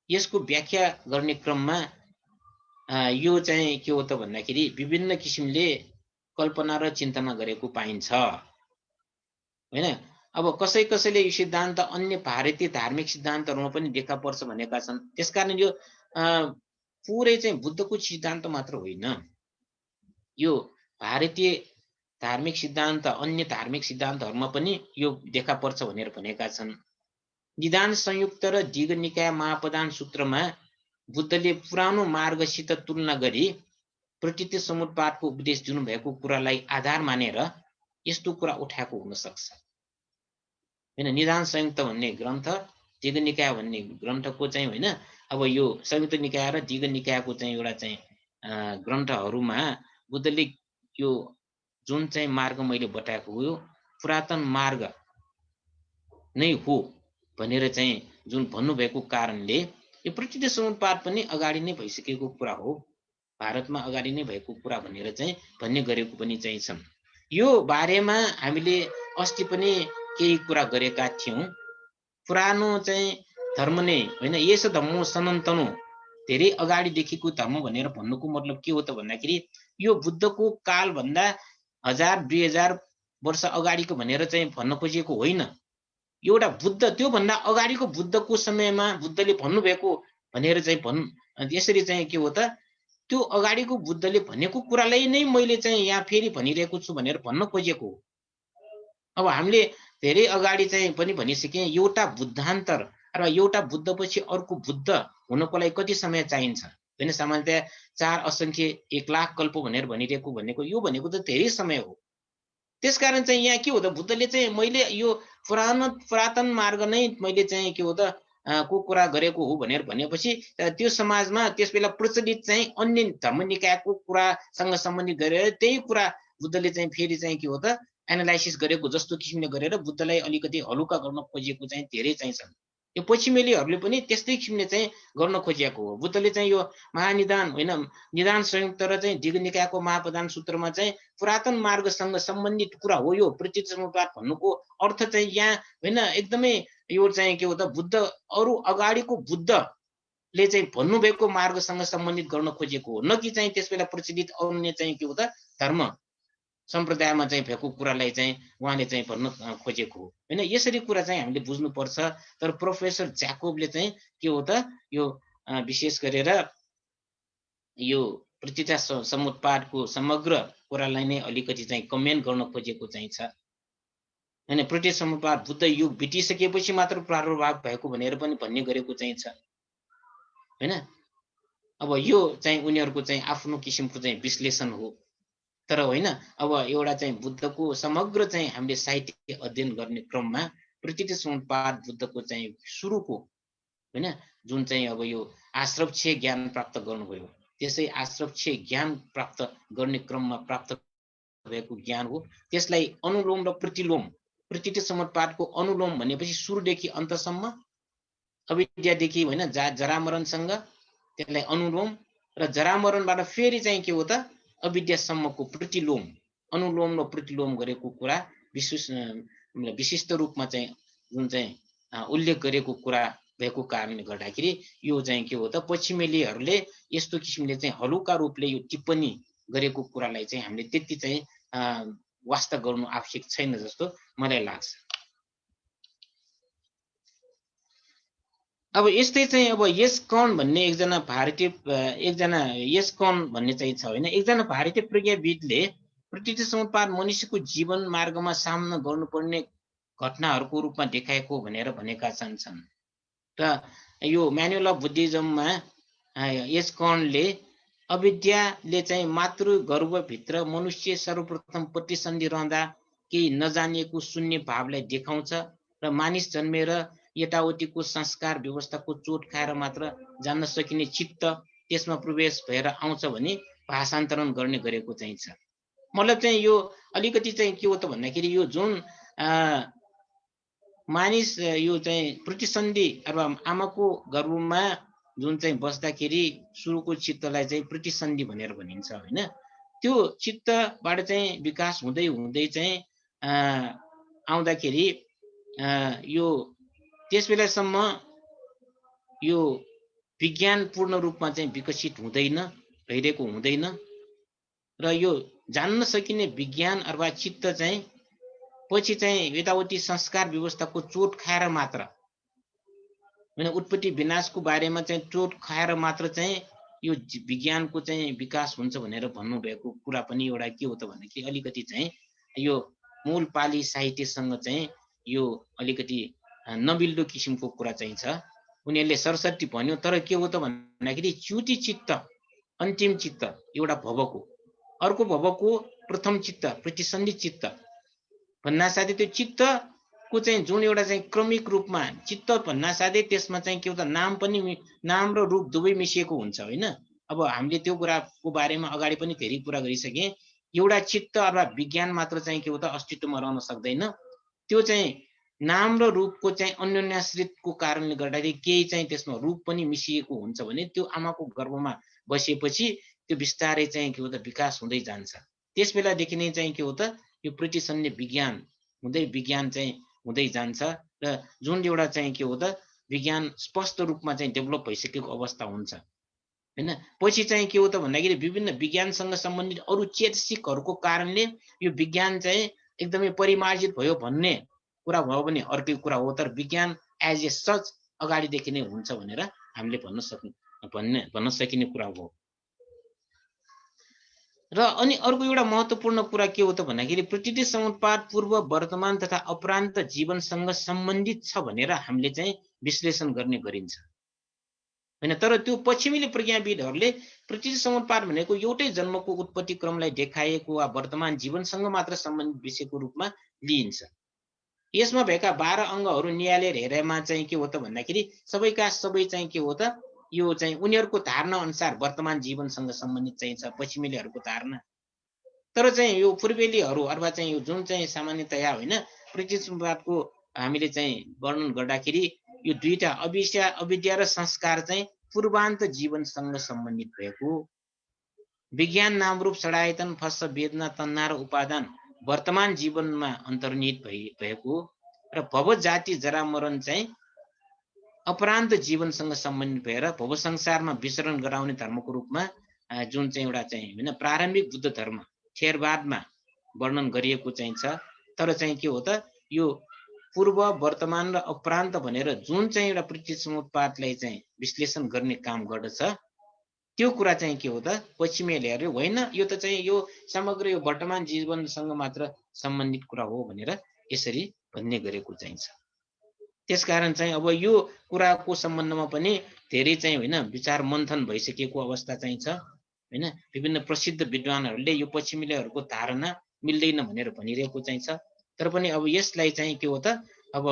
यसको व्याख्या गर्ने क्रममा यो चाहिँ के हो त भन्दाखेरि विभिन्न किसिमले कल्पना र चिन्तना गरेको पाइन्छ हैन। अब कसैले यो सिद्धान्त अन्य भारतीय धार्मिक सिद्धान्तहरूमा पनि देखा पर्छ भनेका छन्। त्यसकारण यो पुरै चाहिँ बुद्धको सिद्धान्त मात्र होइन यो भारतीय धार्मिक सिद्धान्त अन्य धार्मिक सिद्धान्तहरूमा पनि यो देखा पर्छ भनेर भनेका छन्। निदान संयुक्त र दिग निकाय महाप्रदान सूत्रमा बुद्धले पुरानो मार्गसित तुलना गरी प्रतीति समुत्पादको उपदेश दिनुभएको कुरालाई आधार मानेर यस्तो कुरा उठाएको हुन सक्छ हैन। निदान संयुक्त भन्ने ग्रन्थ दिग निकाय भन्ने ग्रन्थको चाहिँ हैन अब यो संयुक्त निकाय र दिग निकायको चाहिँ एउटा चाहिँ ग्रन्थहरूमा बुद्धले यो जुन चाहिँ मार्ग मैले बताएको हो यो पुरातन मार्ग नै हो भनेर चाहिँ जुन भन्नुभएको कारणले यो प्रतीति समुत्पाद पनि अगाडि नै भइसकेको कुरा हो भारतमा अगाडि नै भएको कुरा भनेर चाहिँ भन्ने गरेको पनि चाहिँ छन्। यो बारेमा हामीले अस्ति पनि केही कुरा गरेका थियौं। पुरानो चाहिँ धर्म नै हैन यस धम्मो सनातनो धेरै अगाडिदेखिको धर्म भनेर भन्नुको मतलब के हो त भन्दाखेरि यो बुद्धको काल भन्दा 1000-2000 वर्ष अगाडिको भनेर चाहिँ भन्न खोजिएको होइन एउटा बुद्ध त्योभन्दा अगाडिको बुद्धको समयमा बुद्धले भन्नुभएको भनेर चाहिँ यसरी चाहिँ के हो त त्यो अगाडिको बुद्धले भनेको कुरालाई नै मैले चाहिँ यहाँ फेरि भनिरहेको छु भनेर भन्न खोजेको हो। अब हामीले धेरै अगाडि चाहिँ पनि भनिसके एउटा बुद्धान्तर अथवा एउटा बुद्धपछि अर्को बुद्ध हुनको लागि कति समय चाहिन्छ हैन। सामान्यतया 4 असंख्य 1 लाख कल्प भनेर भनिरहेको यो भनेको त धेरै समय हो। त्यसकारण चाहिँ यहाँ के हो त बुद्धले चाहिँ मैले यो पुरातन मार्ग नै मैले चाहिँ के हो त को कुरा गरेको हो भनेर भनेपछि त्यो समाजमा त्यसबेला प्रचलित चाहिँ अन्य धर्मनिकायको कुरासँग सम्बन्धित गरेर त्यही कुरा बुद्धले चाहिँ फेरि चाहिँ के हो त एनालाइसिस गरेको जस्तो किसिमले गरेर बुद्धलाई अलिकति हलुका गर्न खोजेको चाहिँ धेरै चाहिँ छन्। यो पश्चिमेलीहरूले पनि त्यस्तै किसिमले चाहिँ गर्न खोजेको हो। बुद्धले चाहिँ यो महानिदान होइन निदान संयुक्त र चाहिँ दिगनिकायको महाप्रदान सूत्रमा चाहिँ पुरातन मार्गसँग सम्बन्धित कुरा हो यो प्रतीत समुपाद भन्नुको अर्थ चाहिँ यहाँ होइन एकदमै यो चाहिँ के हो त बुद्ध अरु अगाडिको बुद्धले चाहिँ भन्नुभएको मार्गसँग सम्बन्धित गर्न खोजेको हो, न कि चाहिँ त्यसबेला प्रचलित अन्य चाहिँ के हो त धर्म सम्प्रदायमा चाहिँ भएको कुरालाई चाहिँ उहाँले चाहिँ भन्न खोजेको हो हैन। यसरी कुरा चाहिँ हामीले बुझ्नुपर्छ। तर प्रोफेसर ज्याकोबले चाहिँ के हो त यो विशेष गरेर यो प्रतीत समुत्पादको समग्र कुरालाई नै अलिकति चाहिँ कमेन्ट गर्न खोजेको चाहिँ छ हैन। प्रतीत समुत्पाद बुद्ध युग बितिसकेपछि मात्र प्रादुर्भाव भएको भनेर पनि भन्ने गरेको चाहिँ छ हैन। अब यो चाहिँ उनीहरूको चाहिँ आफ्नो किसिमको चाहिँ विश्लेषण हो। तर होइन अब एउटा चाहिँ बुद्धको समग्र चाहिँ हामीले साहित्य अध्ययन गर्ने क्रममा प्रतीत समुत्पाद बुद्धको चाहिँ सुरुको हैन जुन चाहिँ अब यो आश्रक्ष ज्ञान प्राप्त गर्नुभयो त्यसै आश्रक्ष ज्ञान प्राप्त गर्ने क्रममा प्राप्त भएको ज्ञान हो। त्यसलाई अनुलोम र प्रतिलोम प्रतीत समुत्पादको अनुलोम भनेपछि सुरुदेखि अन्तसम्म अविद्यादेखि होइन जरामरणसँग त्यसलाई अनुलोम र जरामरणबाट फेरि चाहिँ के हो त अविद्यासम्मको प्रतिलोम अनुलोम र प्रतिलोम गरेको कुरा विशिष्ट रूपमा चाहिँ जुन चाहिँ उल्लेख गरेको कुरा भएको कारणले गर्दाखेरि यो चाहिँ के हो त पश्चिमेलीहरूले यस्तो किसिमले चाहिँ हलुका रूपले यो टिप्पणी गरेको कुरालाई चाहिँ हामीले त्यति चाहिँ वास्ता गर्नु आवश्यक छैन जस्तो मलाई लाग्छ। अब यस्तै चाहिँ अब येस्कन भन्ने एकजना येस्कन भन्ने चाहिँ छ होइन। एकजना भारतीय प्रज्ञाविदले प्रतीत समुत्पाद मनुष्यको जीवन मार्गमा सामना गर्नुपर्ने घटनाहरूको रूपमा देखाएको भनेर भनेका छन्। र यो म्यानुअल अफ बुद्धिज्ममा येस्कनले अविद्याले चाहिँ मातृ गर्भभित्र मनुष्य सर्वप्रथम प्रतिसन्धि रहँदा केही नजानिएको शून्य भावलाई देखाउँछ र मानिस जन्मेर यताउतिको संस्कार व्यवस्थाको चोट खाएर मात्र जान्न सकिने चित्त त्यसमा प्रवेश भएर आउँछ भने भाषान्तरण गर्ने गरेको चाहिँ छ। मतलब चाहिँ यो अलिकति चाहिँ के हो त भन्दाखेरि यो जुन मानिस यो चाहिँ प्रतिसन्धि अथवा आमाको गर्भमा जुन चाहिँ बस्दाखेरि सुरुको चित्तलाई चाहिँ प्रतिसन्धि भनेर भनिन्छ होइन। त्यो चित्तबाट चाहिँ विकास हुँदै हुँदै चाहिँ आउँदाखेरि यो त्यसबेलासम्म यो विज्ञान पूर्ण रूपमा चाहिँ विकसित हुँदैन भइरहेको हुँदैन र यो जान्न सकिने विज्ञान अथवा चित्त चाहिँ पछि चाहिँ यताउति संस्कार व्यवस्थाको चोट खाएर मात्र हैन उत्पत्ति विनाशको बारेमा चाहिँ चोट खाएर मात्र चाहिँ यो विज्ञानको चाहिँ विकास हुन्छ भनेर भन्नुभएको कुरा पनि एउटा के हो त भन्दाखेरि अलिकति चाहिँ यो मूल पाली साहित्यसँग चाहिँ यो अलिकति नमिल्दो किसिमको कुरा चाहिँ छ। उनीहरूले सरस्वती भन्यो तर के हो त भन्दाखेरि च्युति चित्त अन्तिम चित्त एउटा भवको अर्को भवको प्रथम चित्त प्रतिसन्धि चित्त भन्नासाथै त्यो चित्तको चाहिँ जुन एउटा चाहिँ क्रमिक रूपमा चित्त भन्नासाथै त्यसमा चाहिँ के हो त नाम पनि नाम र रूप दुवै मिसिएको हुन्छ होइन। अब हामीले त्यो कुराको बारेमा अगाडि पनि धेरै कुरा गरिसके। एउटा चित्त अथवा विज्ञान मात्र चाहिँ के हो त अस्तित्वमा रहन सक्दैन। त्यो चाहिँ नाम र रूपको चाहिँ अन्योन्याश्रितको कारणले गर्दाखेरि केही चाहिँ त्यसमा रूप पनि मिसिएको हुन्छ भने त्यो आमाको गर्भमा बसेपछि त्यो बिस्तारै चाहिँ के हो त विकास हुँदै जान्छ। त्यसबेलादेखि नै चाहिँ के हो त यो प्रतिसन्धि विज्ञान चाहिँ हुँदै जान्छ र जुन एउटा चाहिँ के हो त विज्ञान स्पष्ट रूपमा चाहिँ डेभलप भइसकेको अवस्था हुन्छ हैन। पछि चाहिँ के हो त भन्दाखेरि विभिन्न विज्ञानसँग सम्बन्धित अरू चेतसिकहरूको कारणले यो विज्ञान चाहिँ एकदमै परिमार्जित भयो भन्ने कुरा भयो भने अर्कै कुरा हो, तर विज्ञान एज ए सच अगाडिदेखि नै हुन्छ भनेर हामीले भन्न सकिने कुरा हो। र अनि अर्को एउटा महत्त्वपूर्ण कुरा के हो त भन्दाखेरि पृथ्वी समुत्पात पूर्व वर्तमान तथा अपरान्त जीवनसँग सम्बन्धित छ भनेर हामीले चाहिँ विश्लेषण गर्ने गरिन्छ हैन। तर त्यो पश्चिमेली प्रज्ञाविदहरूले पृथ्वी समुत्पात भनेको एउटै जन्मको उत्पत्ति क्रमलाई देखाएको वा वर्तमान जीवनसँग मात्र सम्बन्धित विषयको रूपमा लिइन्छ। यसमा भएका 12 अङ्गहरू नियालेर हेरेमा चाहिँ के हो त भन्दाखेरि सबैका सबै चाहिँ के हो त यो चाहिँ उनीहरूको धारणा अनुसार वर्तमान जीवनसँग सम्बन्धित चाहिँ छ पश्चिमेलीहरूको धारणा। तर चाहिँ यो पूर्वेलीहरू अथवा चाहिँ यो जुन चाहिँ सामान्यतया होइन पृथ्वी समुत्पातको हामीले चाहिँ वर्णन गर्दाखेरि यो दुईटा अविद्या र संस्कार चाहिँ पूर्वान्त जीवनसँग सम्बन्धित भएको, विज्ञान नामरूप षडायतन फस्स वेदना तन्ना र उपादान वर्तमान जीवनमा अन्तर्निहित भएको र भव जाति जरा मरण चाहिँ अपरान्त जीवनसँग सम्बन्धित भएर भव संसारमा विचरण गराउने धर्मको रूपमा जुन चाहिँ एउटा चाहिँ हैन प्रारम्भिक बुद्ध धर्म थेरवादमा वर्णन गरिएको चाहिँ छ। तर चाहिँ के हो त यो पूर्व वर्तमान र अपरान्त भनेर जुन चाहिँ एउटा पृथ्वी समुत्पातलाई चाहिँ विश्लेषण गर्ने काम गर्दछ त्यो कुरा चाहिँ के हो त पश्चिमेलीहरू होइन यो त चाहिँ यो समग्र यो वर्तमान जीवनसँग मात्र सम्बन्धित कुरा हो भनेर यसरी भन्ने गरेको चाहिँ छ। त्यसकारण चाहिँ अब यो कुराको सम्बन्धमा पनि धेरै चाहिँ होइन विचार मन्थन भइसकेको अवस्था चाहिँ छ हैन। विभिन्न प्रसिद्ध विद्वानहरूले यो पश्चिमेलीहरूको धारणा मिल्दैन भनेर भनिरहेको चाहिँ छ। तर पनि अब यसलाई चाहिँ के हो त अब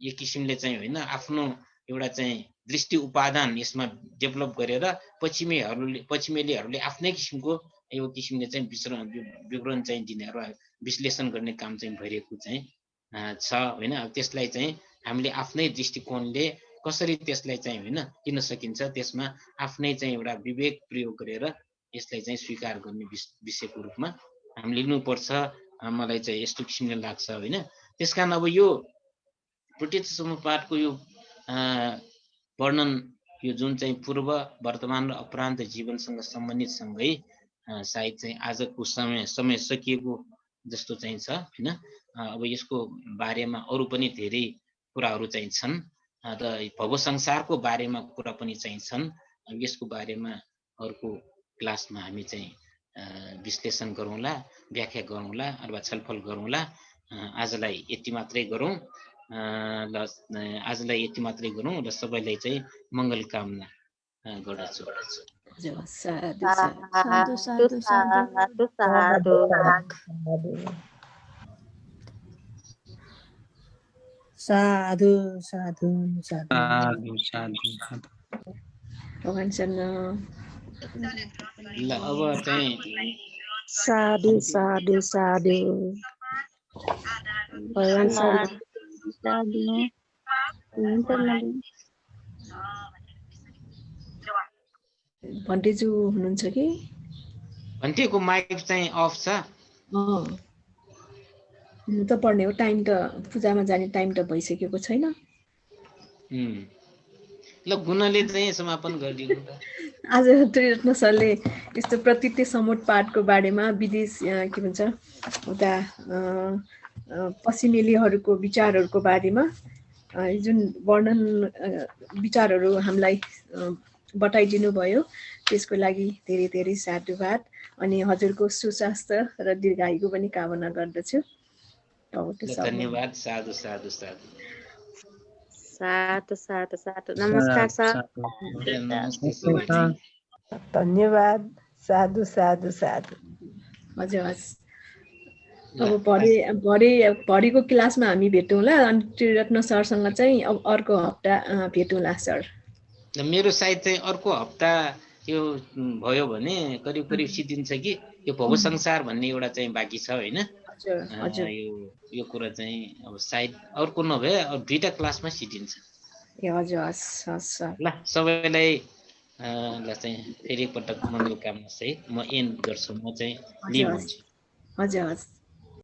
एक किसिमले चाहिँ होइन आफ्नो एउटा चाहिँ दृष्टि उपादान यसमा डेभलप गरेर पश्चिमेलीहरूले आफ्नै किसिमको यो किसिमले चाहिँ विवरण चाहिँ दिने र विश्लेषण गर्ने काम चाहिँ भइरहेको चाहिँ छ होइन। अब त्यसलाई चाहिँ हामीले आफ्नै दृष्टिकोणले कसरी त्यसलाई चाहिँ होइन लिन सकिन्छ त्यसमा आफ्नै चाहिँ एउटा विवेक प्रयोग गरेर यसलाई चाहिँ स्वीकार गर्ने विषयको रूपमा हामीले लिनुपर्छ मलाई चाहिँ यस्तो किसिमले लाग्छ होइन। त्यसकारण अब यो पृथ्वी समुत्पातको यो वर्णन यो जुन चाहिँ पूर्व वर्तमान र अपरान्त जीवनसँग सम्बन्धित सँगै सायद चाहिँ आजको समय सकिएको जस्तो चाहिँ छ हैन। अब यसको बारेमा अरू पनि धेरै कुराहरू चाहिँ छन् र भव संसारको बारेमा कुरा पनि चाहिँ छन्। यसको बारेमा अर्को क्लासमा हामी चाहिँ विश्लेषण गरौँला, व्याख्या गरौँला अथवा छलफल गरौँला। आजलाई यति मात्रै गरौँ र सबैलाई चाहिँ मङ्गल कामना गर्दछु। साधु साधु साधु साधु साधु साधु भगवान शरण ल अब चाहिँ साधु साधु साधु भगवान शरण भन्टेजु हुनुहुन्छ कि भन्टेको माइक चाहिँ अफ छ। हुनु त पर्ने हो, टाइम त पूजामा जाने टाइम त भइसकेको छैन। ल गुणले चाहिँ समापन गरिदिनु त। आज त्रिरत्न सरले यस्तो प्रतीत्य समुत्पातको बारेमा विदेश के भन्छ उता पश्चिमेलीहरूको विचारहरूको बारेमा जुन वर्णन विचारहरू हामीलाई बताइदिनु भयो त्यसको लागि धेरै धेरै साधुवाद। अनि हजुरको सुस्वास्थ्य र दीर्घायुको पनि कामना गर्दछु। धन्यवाद। साधु साधु साधु साधु साधु साधु नमस्कार सर। धन्यवाद। साधु साधु साधु। हजुर अब भरेको क्लासमा हामी भेटौँला। अनि त्रिरत्न सरसँग चाहिँ अब अर्को हप्ता भेटौँला सर। मेरो सायद चाहिँ अर्को हप्ता यो भयो भने करिब करिब सिद्धिन्छ कि यो भव संसार भन्ने एउटा चाहिँ बाँकी छ होइन। यो कुरा चाहिँ अब सायद अर्को नभए अब दुईटा क्लासमा सिद्धिन्छ। ए हजुर हस् सर। ल सबैलाई ल चाहिँ फेरि एकपटक मङ्गल कामना सहित म एन्ड गर्छु। म चाहिँ लिम हुन्छु। हजुर हस्।